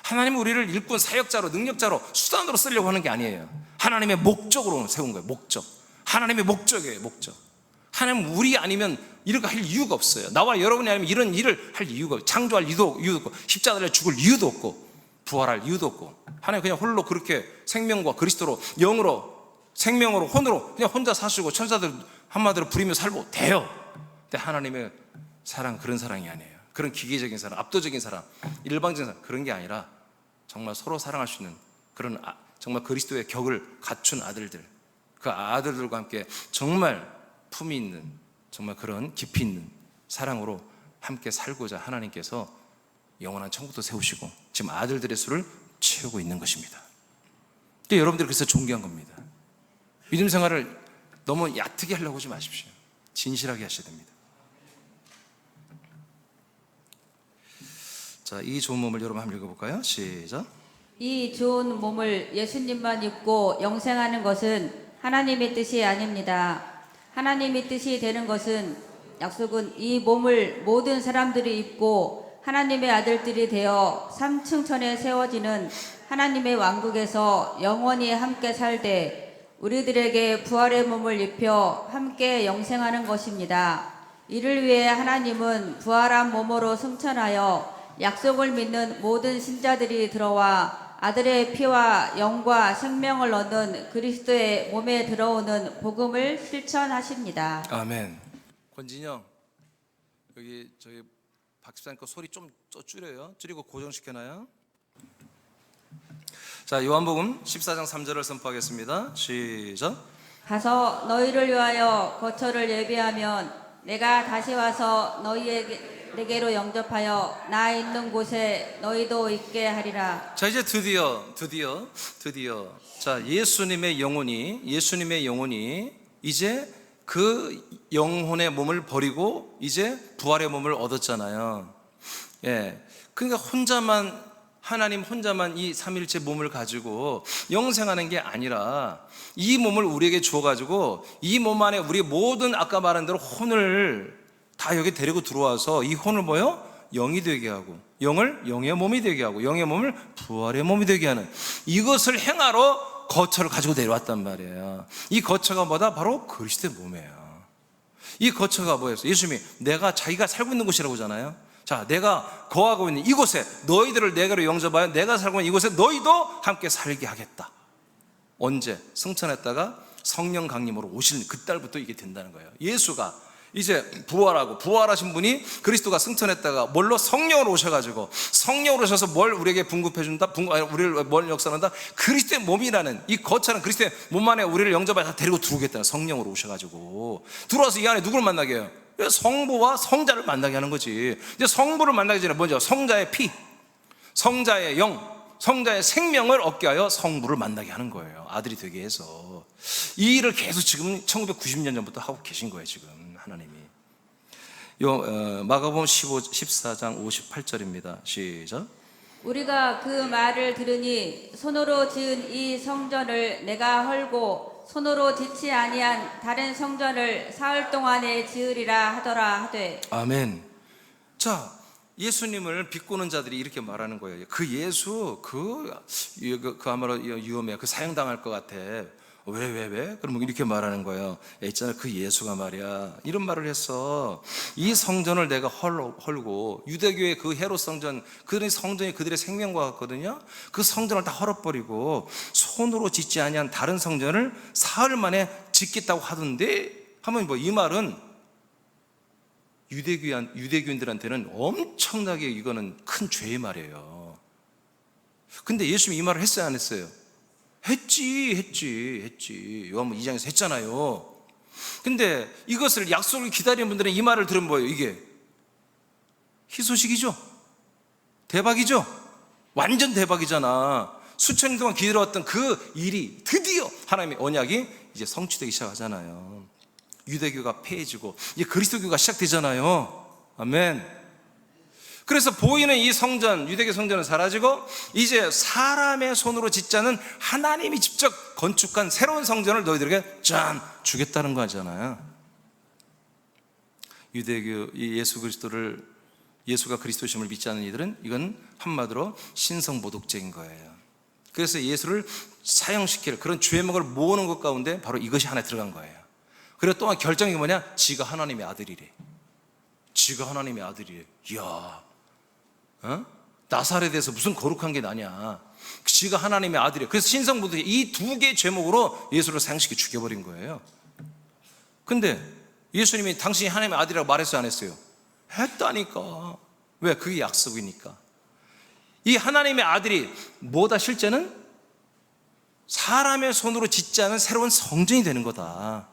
[SPEAKER 1] 하나님은 우리를 일꾼, 사역자로, 능력자로, 수단으로 쓰려고 하는 게 아니에요. 하나님의 목적으로 세운 거예요. 목적. 하나님의 목적이에요. 목적. 하나님은 우리 아니면 이렇게 할 이유가 없어요. 나와 여러분이 아니면 이런 일을 할 이유가 없고, 창조할 이유도 없고, 십자가를 죽을 이유도 없고, 부활할 이유도 없고, 하나님 그냥 홀로 그렇게 생명과 그리스도로, 영으로, 생명으로, 혼으로 그냥 혼자 사시고 천사들 한마디로 부리며 살고 돼요. 근데 하나님의 사랑, 그런 사랑이 아니에요. 그런 기계적인 사랑, 압도적인 사랑, 일방적인 사랑, 그런 게 아니라 정말 서로 사랑할 수 있는 그런 정말 그리스도의 격을 갖춘 아들들, 그 아들들과 함께 정말 품이 있는, 정말 그런 깊이 있는 사랑으로 함께 살고자 하나님께서 영원한 천국도 세우시고 지금 아들들의 수를 채우고 있는 것입니다. 그러니까 여러분들이 그래서 존귀한 겁니다. 믿음 생활을 너무 얕게 하려고 하지 마십시오. 진실하게 하셔야 됩니다. 자, 이 좋은 몸을 여러분 한번 읽어볼까요? 시작.
[SPEAKER 2] 이 좋은 몸을 예수님만 입고 영생하는 것은 하나님의 뜻이 아닙니다. 하나님의 뜻이 되는 것은, 약속은 이 몸을 모든 사람들이 입고 하나님의 아들들이 되어 삼층천에 세워지는 하나님의 왕국에서 영원히 함께 살되 우리들에게 부활의 몸을 입혀 함께 영생하는 것입니다. 이를 위해 하나님은 부활한 몸으로 승천하여 약속을 믿는 모든 신자들이 들어와 아들의 피와 영과 생명을 얻는 그리스도의 몸에 들어오는 복음을 실천하십니다.
[SPEAKER 1] 아멘. 권진영, 여기 저기 박집사님 거 소리 좀 줄이고 고정시켜놔요. 자, 요한복음 14장 3절을 선포하겠습니다. 시작.
[SPEAKER 2] 가서 너희를 위하여 거처를 예비하면 내가 다시 와서 내게로 영접하여 나 있는 곳에 너희도 있게 하리라.
[SPEAKER 1] 자, 이제 드디어 자, 예수님의 영혼이 이제 그 영혼의 몸을 버리고 이제 부활의 몸을 얻었잖아요. 예. 그러니까 하나님 혼자만 이 삼일체 몸을 가지고 영생하는 게 아니라 이 몸을 우리에게 주어가지고 이 몸 안에 우리 모든 아까 말한 대로 혼을 다 여기 데리고 들어와서 이 혼을 뭐요? 영이 되게 하고, 영을 영의 몸이 되게 하고, 영의 몸을 부활의 몸이 되게 하는 이것을 행하러 거처를 가지고 내려왔단 말이에요. 이 거처가 뭐다? 바로 그리스도의 몸이에요. 이 거처가 뭐였어요? 예수님이 자기가 살고 있는 곳이라고 하잖아요. 자, 내가 거하고 있는 이곳에 너희들을 내게로 영접하여 내가 살고 있는 이곳에 너희도 함께 살게 하겠다. 언제? 승천했다가 성령 강림으로 오실 그달부터 이게 된다는 거예요. 예수가 이제 부활하신 분이 그리스도가 승천했다가 뭘로? 성령으로 오셔가지고, 성령으로 오셔서 뭘 우리에게 분급해준다? 우리를 뭘 역사한다? 그리스도의 몸이라는 이 거처는 그리스도의 몸 안에 우리를 영접해서 데리고 들어오겠다는, 성령으로 오셔가지고 들어와서 이 안에 누구를 만나게 해요? 성부와 성자를 만나게 하는 거지. 이제 성부를 만나기 전에 먼저 성자의 피, 성자의 영, 성자의 생명을 얻게 하여 성부를 만나게 하는 거예요. 아들이 되게 해서. 이 일을 계속 지금 1990년 전부터 하고 계신 거예요, 지금 하나님이. 마가복음 14장 58절입니다. 시작.
[SPEAKER 2] 우리가 그 말을 들으니 손으로 지은 이 성전을 내가 헐고 손으로 짓지 아니한 다른 성전을 사흘 동안에 지으리라 하더라 하되. 아멘.
[SPEAKER 1] 자, 예수님을 비꼬는 자들이 이렇게 말하는 거예요. 그 예수 아마도 위험해요. 그 사형당할 것 같아. 왜? 그러면 이렇게 말하는 거예요. 있잖아, 그 예수가 말이야, 이런 말을 했어. 이 성전을 내가 헐고, 유대교의 그 헤롯 성전, 그 성전이 그들의 생명과 같거든요. 그 성전을 다 헐어버리고 손으로 짓지 아니한 다른 성전을 사흘 만에 짓겠다고 하던데, 하면 이 말은 유대교인들한테는 엄청나게 이거는 큰 죄의 말이에요. 근데 예수님이 이 말을 했어요, 안 했어요? 했지. 요한복음 2장에서 했잖아요. 근데 이것을 약속을 기다리는 분들은 이 말을 들으면 뭐예요? 이게 희소식이죠? 대박이죠? 완전 대박이잖아. 수천 년 동안 기다려왔던 그 일이 드디어 하나님의 언약이 이제 성취되기 시작하잖아요. 유대교가 폐해지고 이제 그리스도교가 시작되잖아요. 아멘. 그래서 보이는 이 성전, 유대교 성전은 사라지고 이제 사람의 손으로 짓지 않은 하나님이 직접 건축한 새로운 성전을 너희들에게 주겠다는 거잖아요. 유대교 예수가 그리스도심을 믿지 않는 이들은 이건 한마디로 신성모독죄인 거예요. 그래서 예수를 사형시킬 그런 죄목을 모으는 것 가운데 바로 이것이 하나에 들어간 거예요. 그리고 또한 결정이 뭐냐? 지가 하나님의 아들이래. 이야, 나사렛에서 무슨 거룩한 게 나냐? 지가 하나님의 아들이에요. 그래서 신성모독죄, 이 두 개의 죄목으로 예수를 사형시켜 죽여버린 거예요. 근데 예수님이 당신이 하나님의 아들이라고 말했어요, 안 했어요? 했다니까. 왜? 그게 약속이니까. 이 하나님의 아들이 뭐다? 실제는 사람의 손으로 짓지 않은 새로운 성전이 되는 거다.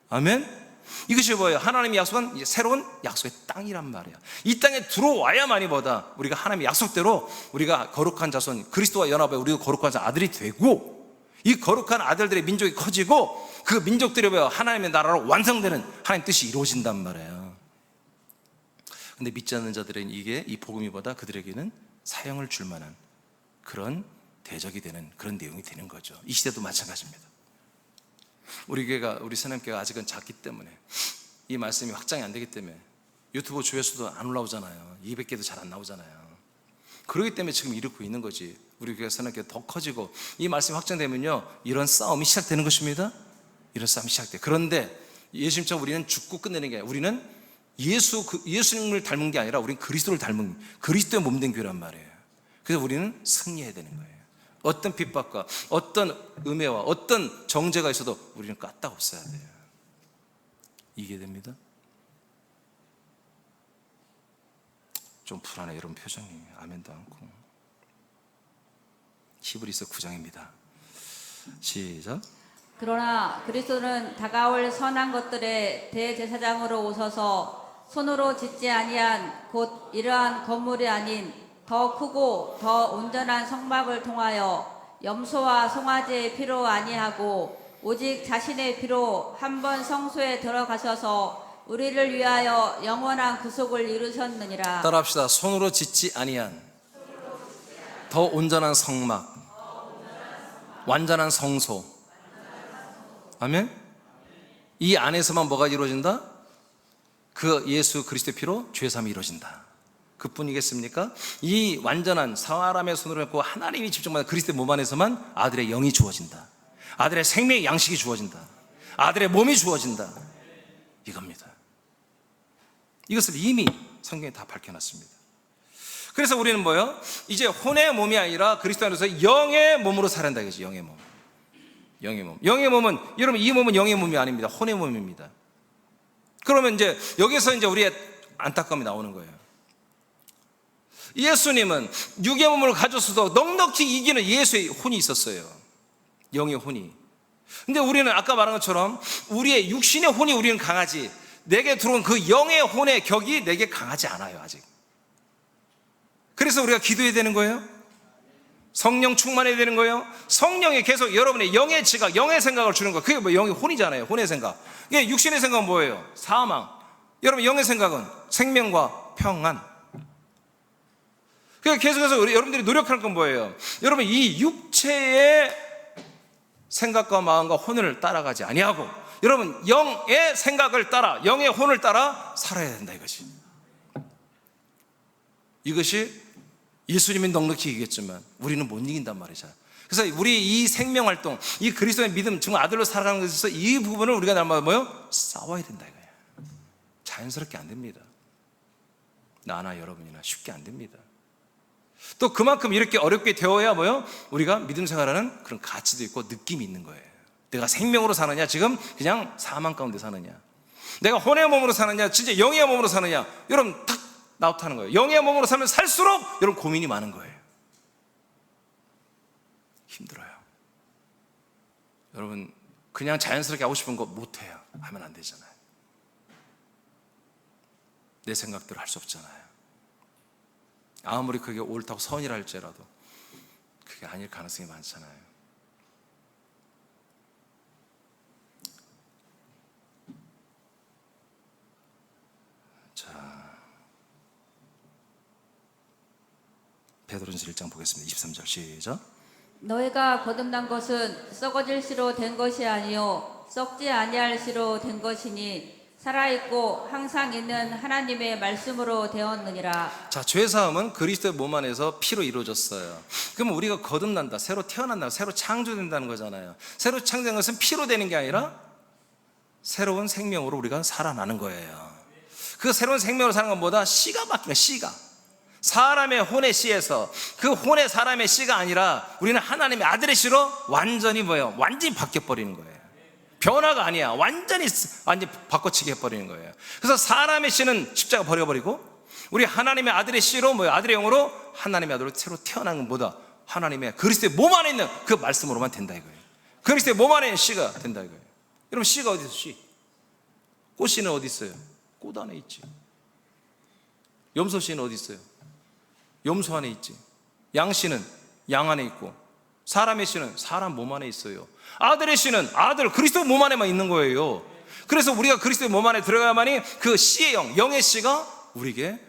[SPEAKER 1] 아멘? 이것이 뭐예요? 하나님이 약속한 새로운 약속의 땅이란 말이야. 이 땅에 들어와야만이 뭐다? 우리가 하나님의 약속대로 우리가 거룩한 자손, 그리스도와 연합해 우리도 거룩한 아들이 되고, 이 거룩한 아들들의 민족이 커지고 그 민족들이 뭐예요? 하나님의 나라로 완성되는 하나님 뜻이 이루어진단 말이에요. 근데 믿지 않는 자들은 이 복음이 뭐다? 그들에게는 사형을 줄 만한 그런 대적이 되는 그런 내용이 되는 거죠. 이 시대도 마찬가지입니다. 우리 선생님교회가 아직은 작기 때문에, 이 말씀이 확장이 안 되기 때문에 유튜브 조회수도 안 올라오잖아요. 200개도 잘 안 나오잖아요. 그렇기 때문에 지금 이렇고 있는 거지. 우리 교회에서는 더 커지고 이 말씀이 확정되면요, 이런 싸움이 시작되는 것입니다. 이런 싸움이 시작돼. 그런데 예수님처럼 우리는 죽고 끝내는 게 아니라 우리는 예수님을 닮은 게 아니라 우리는 그리스도를 닮은, 그리스도의 몸된 교회란 말이에요. 그래서 우리는 승리해야 되는 거예요. 어떤 핍박과 어떤 음해와 어떤 정죄가 있어도 우리는 까딱 없어야 돼요. 이게 됩니다. 좀 불안해 여러분 표정이. 아멘도 않고. 히브리서 9장입니다. 시작.
[SPEAKER 2] 그러나 그리스도는 다가올 선한 것들의 대제사장으로 오셔서 손으로 짓지 아니한 곧 이러한 건물이 아닌 더 크고 더 온전한 성막을 통하여 염소와 송아지의 피로 아니하고 오직 자신의 피로 한 번 성소에 들어가셔서 우리를 위하여 영원한 구속을 이루셨느니라.
[SPEAKER 1] 따라합시다. 손으로 짓지 아니한 더 온전한 성막, 완전한 성소. 아멘. 이 안에서만 뭐가 이루어진다? 그 예수 그리스도의 피로 죄사함이 이루어진다. 그뿐이겠습니까? 이 완전한 사람의 손으로 했고 하나님이 직접 만든 그리스도의 몸 안에서만 아들의 영이 주어진다. 아들의 생명의 양식이 주어진다. 아들의 몸이 주어진다. 이겁니다. 이것을 이미 성경에 다 밝혀놨습니다. 그래서 우리는 뭐예요? 이제 혼의 몸이 아니라 그리스도 안에서 영의 몸으로 살아간다 이거지. 영의 몸. 영의 몸. 영의 몸은, 여러분 이 몸은 영의 몸이 아닙니다. 혼의 몸입니다. 그러면 이제 여기서 이제 우리의 안타까움이 나오는 거예요. 예수님은 육의 몸을 가졌어도 넉넉히 이기는 예수의 혼이 있었어요. 영의 혼이. 근데 우리는 아까 말한 것처럼 우리의 육신의 혼이 우리는 강하지, 내게 들어온 그 영의 혼의 격이 내게 강하지 않아요 아직. 그래서 우리가 기도해야 되는 거예요. 성령 충만해야 되는 거예요. 성령이 계속 여러분의 영의 지각, 영의 생각을 주는 거예요. 그게 뭐 영의 혼이잖아요. 혼의 생각. 이게 육신의 생각은 뭐예요? 사망. 여러분 영의 생각은 생명과 평안. 그러니까 계속해서 여러분들이 노력하는 건 뭐예요? 여러분 이 육체의 생각과 마음과 혼을 따라가지 아니하고 여러분 영의 생각을 따라, 영의 혼을 따라 살아야 된다 이것이. 이것이 예수님이 넉넉히 이기겠지만 우리는 못 이긴단 말이죠. 그래서 우리 이 생명활동, 이 그리스도의 믿음, 정말 아들로 살아가는 것에서 이 부분을 우리가 날마다 뭐요? 싸워야 된다 이거예요. 자연스럽게 안 됩니다. 나나 여러분이나 쉽게 안 됩니다. 또 그만큼 이렇게 어렵게 되어야 뭐요? 우리가 믿음 생활하는 그런 가치도 있고 느낌이 있는 거예요. 내가 생명으로 사느냐, 지금 그냥 사망 가운데 사느냐, 내가 혼의 몸으로 사느냐, 진짜 영의 몸으로 사느냐, 여러분 딱 나웃하는 거예요. 영의 몸으로 살면 살수록 여러분 고민이 많은 거예요. 힘들어요. 여러분 그냥 자연스럽게 하고 싶은 거 못해요. 하면 안 되잖아요. 내 생각대로 할 수 없잖아요. 아무리 그게 옳다고 선이라 할지라도 그게 아닐 가능성이 많잖아요. 자, 베드로전서 1장 보겠습니다. 23절 시작.
[SPEAKER 2] 너희가 거듭난 것은 썩어질 씨로 된 것이 아니요 썩지 아니할 씨로 된 것이니 살아있고 항상 있는 하나님의 말씀으로 되었느니라.
[SPEAKER 1] 자, 죄사함은 그리스도의 몸 안에서 피로 이루어졌어요. 그러면 우리가 거듭난다, 새로 태어난다, 새로 창조된다는 거잖아요. 새로 창조된 것은 피로 되는 게 아니라 새로운 생명으로 우리가 살아나는 거예요. 그 새로운 생명으로 사는 것보다 씨가 바뀌면, 씨가 사람의 혼의 씨에서 그 혼의 사람의 씨가 아니라 우리는 하나님의 아들의 씨로 완전히 뭐예요? 완전히 바뀌어버리는 거예요. 변화가 아니야. 완전히 바꿔치기 해버리는 거예요. 그래서 사람의 씨는 십자가 버려버리고 우리 하나님의 아들의 씨로 뭐예요? 아들의 영으로 하나님의 아들로 새로 태어난 것보다 하나님의 그리스도의 몸 안에 있는 그 말씀으로만 된다 이거예요. 그리스도의 몸 안에 있는 씨가 된다 이거예요. 여러분 씨가 어디 있어? 씨. 꽃씨는 어디 있어요? 꽃 안에 있지. 염소 씨는 어디 있어요? 염소 안에 있지. 양 씨는 양 안에 있고 사람의 씨는 사람 몸 안에 있어요. 아들의 씨는 아들 그리스도 몸 안에만 있는 거예요. 그래서 우리가 그리스도의 몸 안에 들어가야만이 그 씨의 영, 영의 씨가 우리에게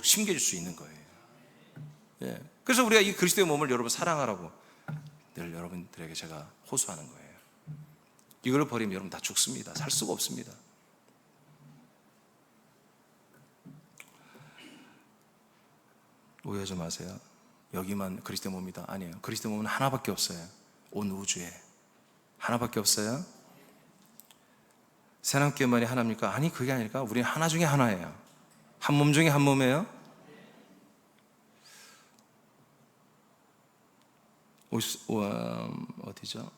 [SPEAKER 1] 심겨질 수 있는 거예요. 예. 그래서 우리가 이 그리스도의 몸을 여러분 사랑하라고 늘 여러분들에게 제가 호소하는 거예요. 이걸 버리면 여러분 다 죽습니다. 살 수가 없습니다. 오해하지 마세요. 여기만 그리스도의 몸이다. 아니에요. 그리스도의 몸은 하나밖에 없어요. 온 우주에 하나밖에 없어요. 새남교회만이 하나입니까? 아니, 그게 아니라 우리는 하나 중에 하나예요. 한 몸 중에 한 몸이에요. 어디죠?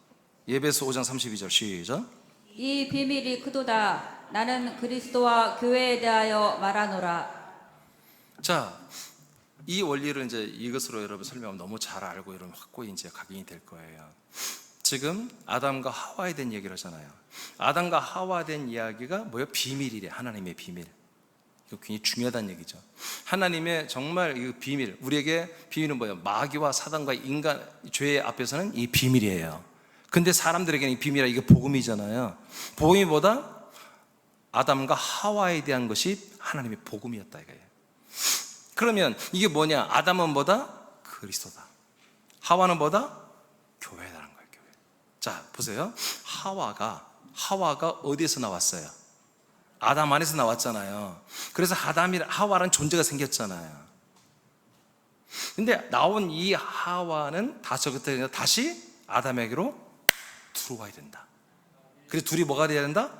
[SPEAKER 1] 예배서 5장 32절 시작.
[SPEAKER 2] 이 비밀이 크도다. 나는 그리스도와 교회에 대하여 말하노라.
[SPEAKER 1] 자, 이 원리를 이제 이것으로 여러분 설명하면 너무 잘 알고 여러분 확고히 이제 각인이 될 거예요. 지금 아담과 하와에 대한 얘기를 하잖아요. 아담과 하와에 대한 이야기가 뭐예요? 비밀이래. 하나님의 비밀. 이거 굉장히 중요하다는 얘기죠. 하나님의 정말 이 비밀. 우리에게 비밀은 뭐예요? 마귀와 사단과 인간 죄의 앞에서는 이 비밀이에요. 근데 사람들에게는 이 비밀이 이게 복음이잖아요. 복음이 뭐다? 아담과 하와에 대한 것이 하나님의 복음이었다 이거예요. 그러면 이게 뭐냐? 아담은 뭐다? 그리스도다. 하와는 뭐다? 교회다라는 거예요. 교회. 자, 보세요. 하와가 어디에서 나왔어요? 아담 안에서 나왔잖아요. 그래서 하와라는 존재가 생겼잖아요. 근데 나온 이 하와는 다시 아담에게로 들어와야 된다. 그래서 둘이 뭐가 돼야 된다?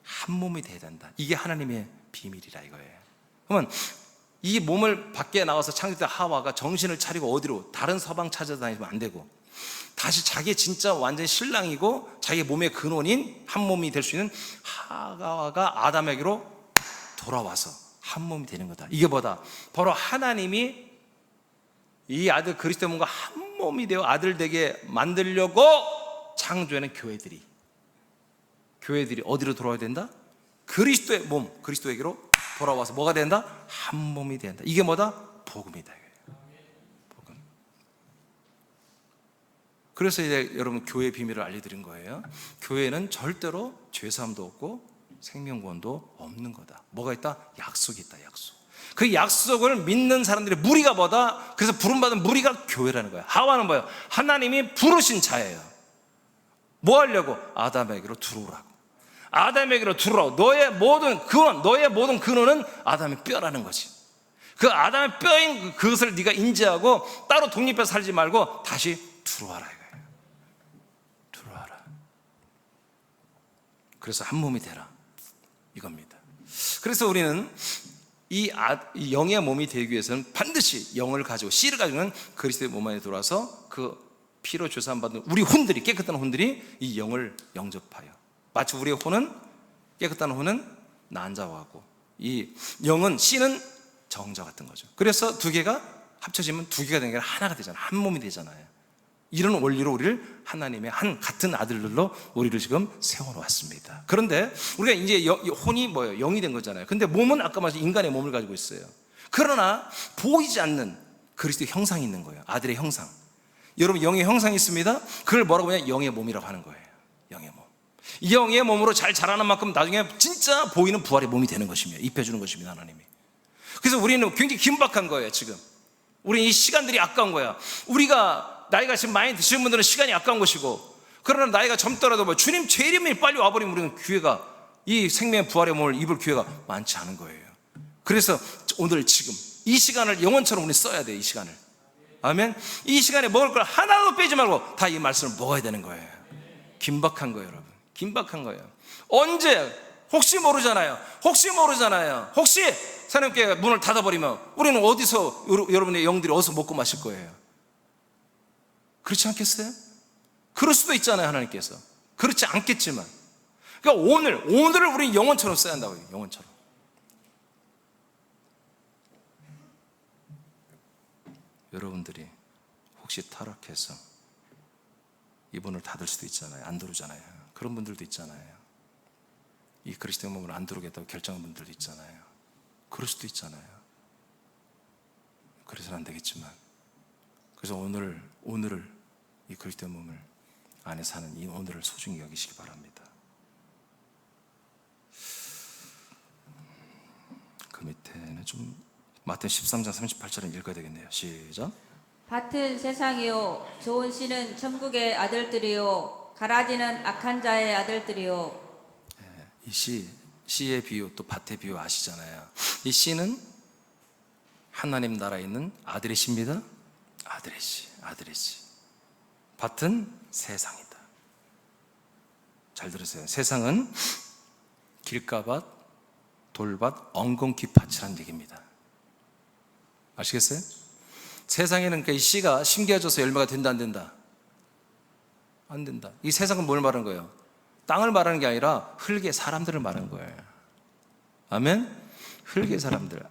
[SPEAKER 1] 한 몸이 돼야 된다. 이게 하나님의 비밀이라 이거예요. 그러면 이 몸을 밖에 나와서 창조된 하와가 정신을 차리고 어디로 다른 서방 찾아다니면 안 되고 다시 자기 진짜 완전히 신랑이고 자기 몸의 근원인 한 몸이 될 수 있는 하와가 아담에게로 돌아와서 한 몸이 되는 거다. 이게 뭐다? 바로 하나님이 이 아들 그리스도의 몸과 한 몸이 되어 아들 되게 만들려고 창조하는 교회들이 어디로 돌아와야 된다? 그리스도의 몸, 그리스도에게로 돌아와서 뭐가 된다? 한 몸이 된다. 이게 뭐다? 복음이다. 복음. 그래서 이제 여러분 교회의 비밀을 알려드린 거예요. 교회는 절대로 죄사함도 없고 생명구원도 없는 거다. 뭐가 있다? 약속이 있다. 약속. 그 약속을 믿는 사람들의 무리가 뭐다? 그래서 부름받은 무리가 교회라는 거야. 하와는 뭐예요? 하나님이 부르신 자예요. 뭐 하려고? 아담에게로 들어오라고. 아담에게로 들어오라고. 너의 모든 근원은 아담의 뼈라는 거지. 그 아담의 뼈인 그것을 네가 인지하고 따로 독립해서 살지 말고 다시 들어와라 이거예요. 들어와라. 그래서 한 몸이 되라 이겁니다. 그래서 우리는 이 영의 몸이 되기 위해서는 반드시 영을 가지고 씨를 가지고는 그리스도의 몸 안에 들어와서 그 피로 죄사함받은 우리 혼들이, 깨끗한 혼들이 이 영을 영접하여, 마치 우리의 혼은, 깨끗한 혼은 난자하고 이 영은, 씨는 정자 같은 거죠. 그래서 두 개가 합쳐지면 두 개가 되는 게 하나가 되잖아요. 한 몸이 되잖아요. 이런 원리로 우리를 하나님의 한 같은 아들들로 우리를 지금 세워놓았습니다. 그런데 우리가 이제 혼이 뭐예요? 영이 된 거잖아요. 근데 몸은 아까 말씀 인간의 몸을 가지고 있어요. 그러나 보이지 않는 그리스도의 형상이 있는 거예요. 아들의 형상. 여러분 영의 형상이 있습니다. 그걸 뭐라고 하냐? 영의 몸이라고 하는 거예요. 영의 몸. 이 영의 몸으로 잘 자라는 만큼 나중에 진짜 보이는 부활의 몸이 되는 것입니다. 입혀주는 것입니다. 하나님이. 그래서 우리는 굉장히 긴박한 거예요. 지금 우리 이 시간들이 아까운 거야. 우리가 나이가 지금 많이 드시는 분들은 시간이 아까운 것이고, 그러나 나이가 젊더라도 뭐 주님 재림이 빨리 와버리면 우리는 기회가, 이 생명의 부활의 몸을 입을 기회가 많지 않은 거예요. 그래서 오늘 지금 이 시간을 영원처럼 우리 써야 돼요. 이 시간을. 아멘. 이 시간에 먹을 걸 하나도 빼지 말고 다 이 말씀을 먹어야 되는 거예요. 긴박한 거예요, 여러분. 긴박한 거예요. 언제? 혹시 모르잖아요. 혹시 사님께 문을 닫아버리면 우리는 어디서 여러분의 영들이 어디서 먹고 마실 거예요? 그렇지 않겠어요? 그럴 수도 있잖아요. 하나님께서. 그렇지 않겠지만, 그러니까 오늘을 우리 영원처럼 써야 한다고요. 영원처럼. 여러분들이 혹시 타락해서 이 문을 닫을 수도 있잖아요. 안 들어오잖아요. 그런 분들도 있잖아요. 이 그리스도의 몸을 안 들어오겠다고 결정한 분들도 있잖아요. 그럴 수도 있잖아요. 그래서는 안 되겠지만, 그래서 오늘을 이 그리스도의 몸을 안에 사는 이 오늘을 소중히 여기시기 바랍니다. 그 밑에는 좀 마태복음 13장 38절은 읽어야 되겠네요. 시작.
[SPEAKER 2] 밭은 세상이요 좋은 씨는 천국의 아들들이요 가라지는 악한 자의 아들들이요.
[SPEAKER 1] 이 씨의 비유, 또 밭의 비유 아시잖아요. 이 씨는 하나님 나라에 있는 아들의 씨입니다. 아들의 씨, 아들의 씨. 밭은 세상이다. 잘 들으세요. 세상은 길가밭, 돌밭, 엉겅퀴 밭이라는 얘기입니다. 아시겠어요? 세상에는 그러니까 이 씨가 심겨져서 열매가 된다 안 된다? 안 된다. 이 세상은 뭘 말하는 거예요? 땅을 말하는 게 아니라 흙의 사람들을 말하는 거예요. 아멘? 흙의 사람들,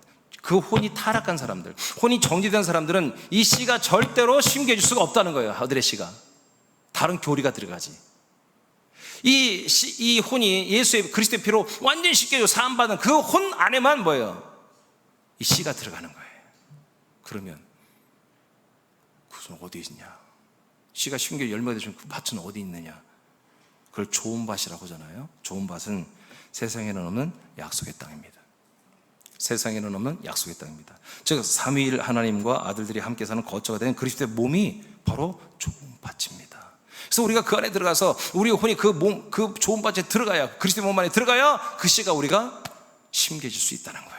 [SPEAKER 1] 그 혼이 타락한 사람들, 혼이 정지된 사람들은 이 씨가 절대로 심겨질 수가 없다는 거예요. 아들의 씨가 다른 교리가 들어가지. 이 혼이 예수의 그리스도의 피로 완전히 씻겨져 사함받은 그 혼 안에만 뭐예요? 이 씨가 들어가는 거예요. 그러면 그것은 어디 있냐? 씨가 심겨 열매가 되신 그 밭은 어디 있느냐? 그걸 좋은 밭이라고 하잖아요. 좋은 밭은 세상에는 없는 약속의 땅입니다. 세상에는 없는 약속의 땅입니다. 즉 삼위일 하나님과 아들들이 함께 사는 거처가 된 그리스도의 몸이 바로 좋은 밭입니다. 그래서 우리가 그 안에 들어가서 우리의 혼이 그 좋은 밭에 들어가야, 그리스도의 몸 안에 들어가야 그 씨가 우리가 심겨질 수 있다는 거예요.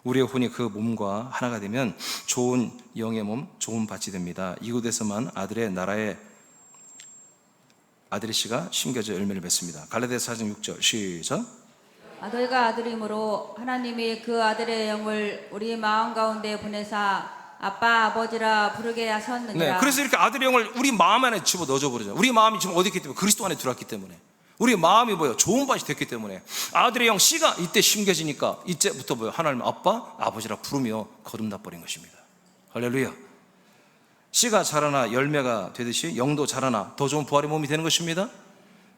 [SPEAKER 1] 우리의 혼이 그 몸과 하나가 되면 좋은 영의 몸, 좋은 밭이 됩니다. 이곳에서만 아들의 나라의 아들의 씨가 심겨져 열매를 맺습니다. 갈라디아서 4장 6절 시작.
[SPEAKER 2] 아들과 아들이므로 하나님이 그 아들의 영을 우리 마음 가운데 보내사 아빠 아버지라 부르게 하셨느니라.
[SPEAKER 1] 네, 그래서 이렇게 아들의 영을 우리 마음 안에 집어 넣어줘 버리죠. 우리 마음이 지금 어디 있기 때문에? 그리스도 안에 들어왔기 때문에. 우리 마음이 뭐예요? 좋은 밭이 됐기 때문에 아들의 영 씨가 이때 심겨지니까 이제부터 뭐예요? 하나님 아빠 아버지라 부르며 거듭나 버린 것입니다. 할렐루야. 씨가 자라나 열매가 되듯이 영도 자라나 더 좋은 부활의 몸이 되는 것입니다.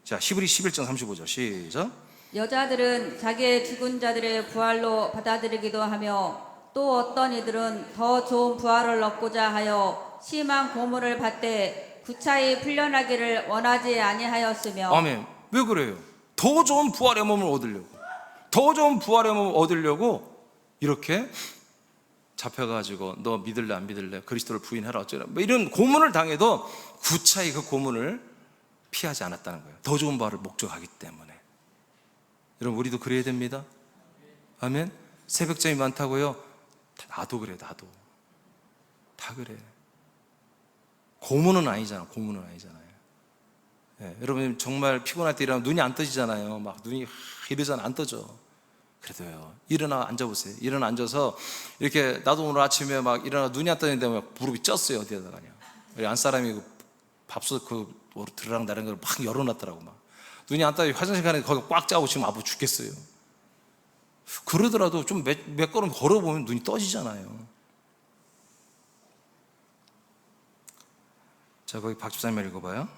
[SPEAKER 1] 자, 히브리 11장 35절 시작.
[SPEAKER 2] 여자들은 자기의 죽은 자들의 부활로 받아들이기도 하며 또 어떤 이들은 더 좋은 부활을 얻고자 하여 심한 고문을 받되 구차히 풀려나기를 원하지 아니하였으며.
[SPEAKER 1] 아멘. 왜 그래요? 더 좋은 부활의 몸을 얻으려고, 더 좋은 부활의 몸을 얻으려고 이렇게 잡혀가지고 너 믿을래 안 믿을래? 그리스도를 부인하라 어쩌라 뭐 이런 고문을 당해도 구차히 그 고문을 피하지 않았다는 거예요. 더 좋은 부활을 목적하기 때문에. 여러분 우리도 그래야 됩니다. 아멘. 새벽잠이 많다고요? 나도 그래. 나도 다 그래. 고문은 아니잖아. 고문은 아니잖아요. 네, 여러분 정말 피곤할 때 일어나면 눈이 안 떠지잖아요. 막 눈이 이러잖아. 안 떠져. 그래도요, 일어나 앉아보세요. 일어나 앉아서 이렇게, 나도 오늘 아침에 막 일어나 눈이 안 떠지는데 막 무릎이 쪘어요. 어디에다 가냐. 우리 안사람이 그 밥솥 들어랑 다른 걸 막 열어놨더라고. 막 눈이 안 떠지 화장실 가는데 거기 꽉 짜고 지금 아파 죽겠어요. 그러더라도 좀 몇 걸음 걸어보면 눈이 떠지잖아요. 자, 거기 박 집사님 읽어봐요.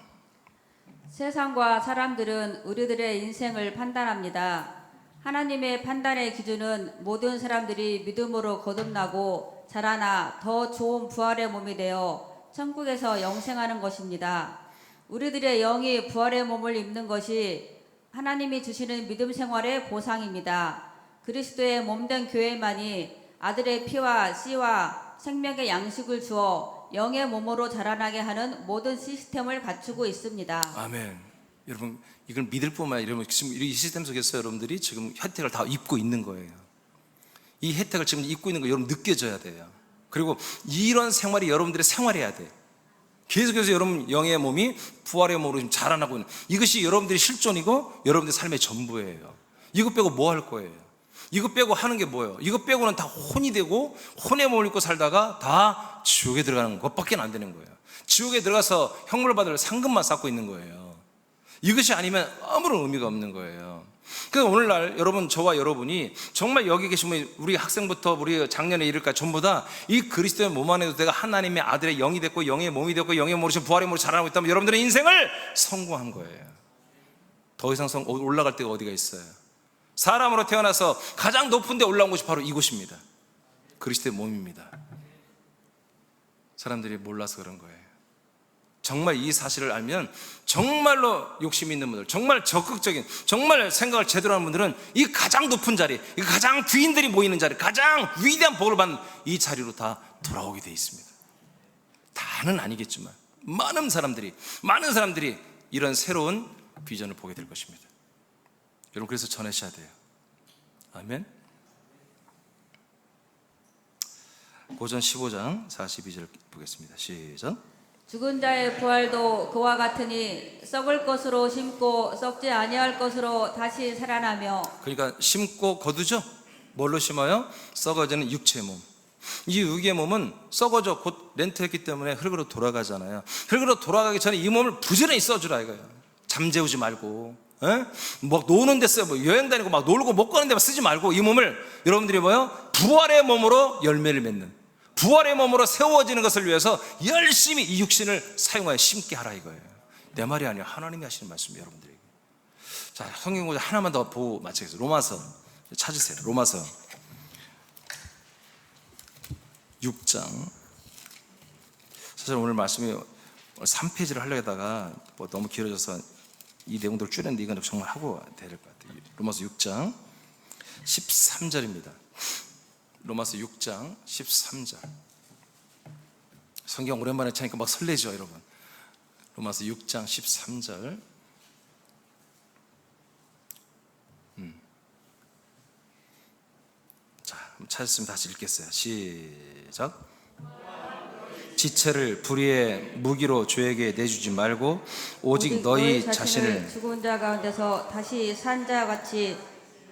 [SPEAKER 2] 세상과 사람들은 우리들의 인생을 판단합니다. 하나님의 판단의 기준은 모든 사람들이 믿음으로 거듭나고 자라나 더 좋은 부활의 몸이 되어 천국에서 영생하는 것입니다. 우리들의 영이 부활의 몸을 입는 것이 하나님이 주시는 믿음 생활의 보상입니다. 그리스도의 몸된 교회만이 아들의 피와 씨와 생명의 양식을 주어 영의 몸으로 자라나게 하는 모든 시스템을 갖추고 있습니다.
[SPEAKER 1] 아멘. 여러분 이걸 믿을 뿐만 아니라 여러분 지금 이 시스템 속에서 여러분들이 지금 혜택을 다 입고 있는 거예요. 이 혜택을 지금 입고 있는 거 여러분 느껴져야 돼요. 그리고 이런 생활이 여러분들의 생활이어야 돼. 계속해서 여러분 영의 몸이 부활의 몸으로 지금 자라나고 있는, 이것이 여러분들의 실존이고 여러분들의 삶의 전부예요. 이거 빼고 뭐 할 거예요? 이거 빼고 하는 게 뭐예요? 이거 빼고는 다 혼이 되고 혼의 몸을 입고 살다가 다 지옥에 들어가는 것밖에 안 되는 거예요. 지옥에 들어가서 형벌 받을 상급만 쌓고 있는 거예요. 이것이 아니면 아무런 의미가 없는 거예요. 그래서 오늘날 여러분, 저와 여러분이 정말 여기 계시면 우리 학생부터 우리 작년에 이를까 전부 다 이 그리스도의 몸 안에도 내가 하나님의 아들의 영이 됐고 영의 몸이 됐고 영의 몸으로 부활의 몸으로 자라나고 있다면 여러분들의 인생을 성공한 거예요. 더 이상 올라갈 데가 어디가 있어요? 사람으로 태어나서 가장 높은 데 올라온 곳이 바로 이곳입니다. 그리스도의 몸입니다. 사람들이 몰라서 그런 거예요. 정말 이 사실을 알면 정말로 욕심 있는 분들, 정말 적극적인, 정말 생각을 제대로 하는 분들은 이 가장 높은 자리, 이 가장 귀인들이 모이는 자리, 가장 위대한 복을 받는 이 자리로 다 돌아오게 되어 있습니다. 다는 아니겠지만 많은 사람들이 이런 새로운 비전을 보게 될 것입니다. 여러분 그래서 전하셔야 돼요. 아멘. 고전 15장 42절 보겠습니다. 시작.
[SPEAKER 2] 죽은 자의 부활도 그와 같으니 썩을 것으로 심고 썩지 아니할 것으로 다시 살아나며.
[SPEAKER 1] 그러니까 심고 거두죠. 뭘로 심어요? 썩어지는 육체의 몸. 이 육의 몸은 썩어져 곧 렌트했기 때문에 흙으로 돌아가잖아요. 흙으로 돌아가기 전에 이 몸을 부지런히 써주라 이거예요. 잠재우지 말고, 뭐 노는 데 써, 뭐 여행 다니고 막 놀고 못 가는 데만 쓰지 말고 이 몸을 여러분들이 뭐요? 부활의 몸으로 열매를 맺는, 부활의 몸으로 세워지는 것을 위해서 열심히 이 육신을 사용하여 심게 하라 이거예요. 내 말이 아니라 하나님이 하시는 말씀이에요, 여러분들에게. 자, 성경 구절 하나만 더 보고 마치겠습니다. 로마서 찾으세요. 로마서 6장. 사실 오늘 말씀이 3페이지를 하려다가 뭐 너무 길어져서 이 내용들을 줄였는데 이건 정말 하고 돼야 될 것 같아요. 로마서 6장 13절입니다. 로마서 6장 13절. 성경 오랜만에 찾으니까 막 설레죠, 여러분. 로마서 6장 13절. 자, 찾았으면 다시 읽겠어요. 시작. 지체를 불의의 무기로 죄에게 내주지 말고 오직 너희 자신을
[SPEAKER 2] 죽은 자 가운데서 다시 산 자 같이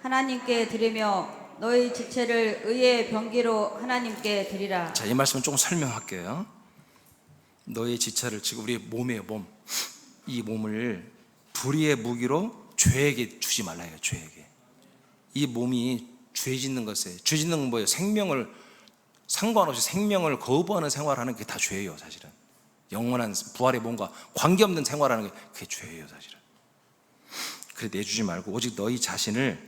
[SPEAKER 2] 하나님께 드리며 너희 지체를 의의 병기로 하나님께 드리라.
[SPEAKER 1] 자, 이 말씀은 조금 설명할게요. 너희 지체를, 지금 우리 몸이에요, 몸. 이 몸을 불의의 무기로 죄에게 주지 말라요. 죄에게. 이 몸이 죄 짓는 것에, 죄 짓는 건 뭐예요? 생명을 상관없이 생명을 거부하는 생활하는 게 다 죄예요, 사실은. 영원한 부활의 몸과 관계없는 생활하는 게 그게 죄예요, 사실은. 그래 내주지 말고 오직 너희 자신의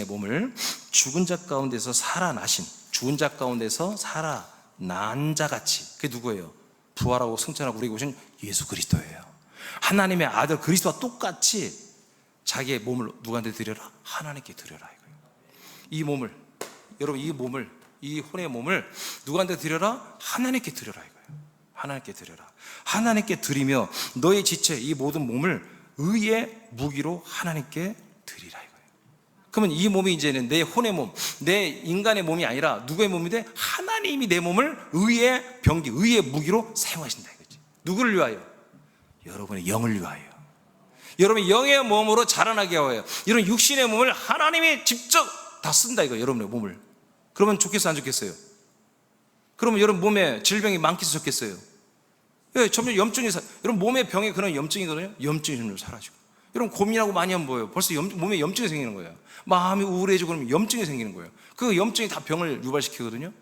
[SPEAKER 1] 몸을 죽은 자 가운데서 살아나신, 죽은 자 가운데서 살아난 자같이. 그게 누구예요? 부활하고 승천하고 우리에게 오신 예수 그리스도예요. 하나님의 아들 그리스도와 똑같이 자기의 몸을 누구한테 드려라? 하나님께 드려라 이거예요. 이 몸을, 여러분 이 혼의 몸을 누구한테 드려라? 하나님께 드려라 이거예요. 하나님께 드려라. 하나님께 드리며 너의 지체, 이 모든 몸을 의의 무기로 하나님께 드리라 이거예요. 그러면 이 몸이 이제는 내 혼의 몸, 내 인간의 몸이 아니라 누구의 몸인데 하나님이 내 몸을 의의 병기, 의의 무기로 사용하신다 이거지. 누구를 위하여? 여러분의 영을 위하여. 여러분의 영의 몸으로 자라나게 하여. 이런 육신의 몸을 하나님이 직접 다 쓴다 이거예요. 여러분의 몸을. 그러면 좋겠어요, 안 좋겠어요? 그러면 여러분 몸에 질병이 많겠어요, 좋겠어요? 예, 점점 염증이 여러분 몸의 병에 그런 염증이거든요. 염증이 점점 사라지고. 여러분 고민하고 많이 하면 뭐예요? 벌써 몸에 염증이 생기는 거예요. 마음이 우울해지고 그러면 염증이 생기는 거예요. 그 염증이 다 병을 유발시키거든요.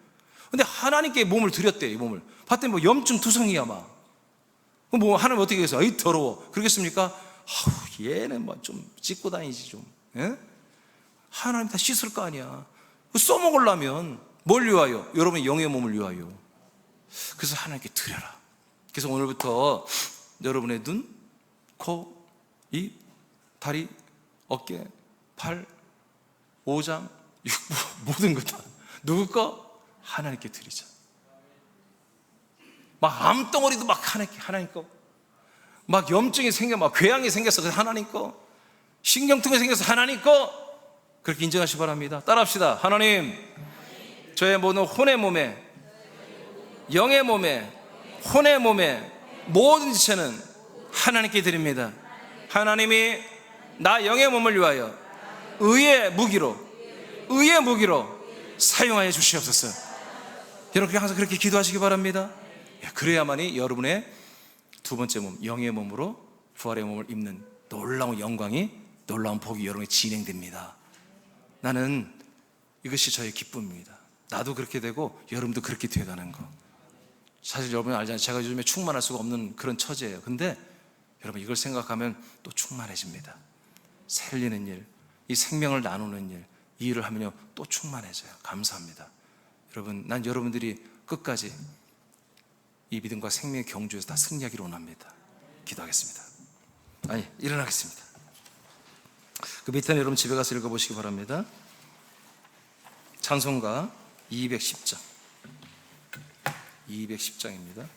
[SPEAKER 1] 근데 하나님께 몸을 드렸대, 이 몸을. 봤더니 뭐 염증 투성이야 막. 그럼 뭐 하나님 어떻게 해서 어이 더러워 그러겠습니까? 아우, 얘는 뭐 좀 씻고 다니지 좀. 예? 하나님 다 씻을 거 아니야. 써먹으려면 뭘 위하여? 여러분의 영의 몸을 위하여. 그래서 하나님께 드려라. 그래서 오늘부터 여러분의 눈, 코, 입, 다리, 어깨, 팔, 오장, 육부 모든 것 다 누구 거? 하나님께 드리자. 막 암덩어리도 막 하나님 거. 막 염증이 생겨, 막 궤양이 생겼어. 그래서 하나님 거. 신경통이 생겨서 하나님 거. 그렇게 인정하시기 바랍니다. 따라합시다. 하나님, 저의 모든 혼의 몸에, 영의 몸에, 혼의 몸에 모든 지체는 하나님께 드립니다. 하나님이 나 영의 몸을 위하여 의의 무기로 사용하여 주시옵소서. 여러분 항상 그렇게 기도하시기 바랍니다. 그래야만이 여러분의 두 번째 몸, 영의 몸으로 부활의 몸을 입는 놀라운 영광이, 놀라운 복이 여러분에 진행됩니다. 나는 이것이 저의 기쁨입니다. 나도 그렇게 되고 여러분도 그렇게 되어가는 거. 사실 여러분 알잖아요. 제가 요즘에 충만할 수가 없는 그런 처지예요. 근데 여러분 이걸 생각하면 또 충만해집니다. 살리는 일, 이 생명을 나누는 일, 이 일을 하면요 또 충만해져요. 감사합니다. 여러분, 난 여러분들이 끝까지 이 믿음과 생명의 경주에서 다 승리하기를 원합니다. 기도하겠습니다. 일어나겠습니다. 그 밑에는 여러분 집에 가서 읽어보시기 바랍니다. 찬송가 210장 210장입니다.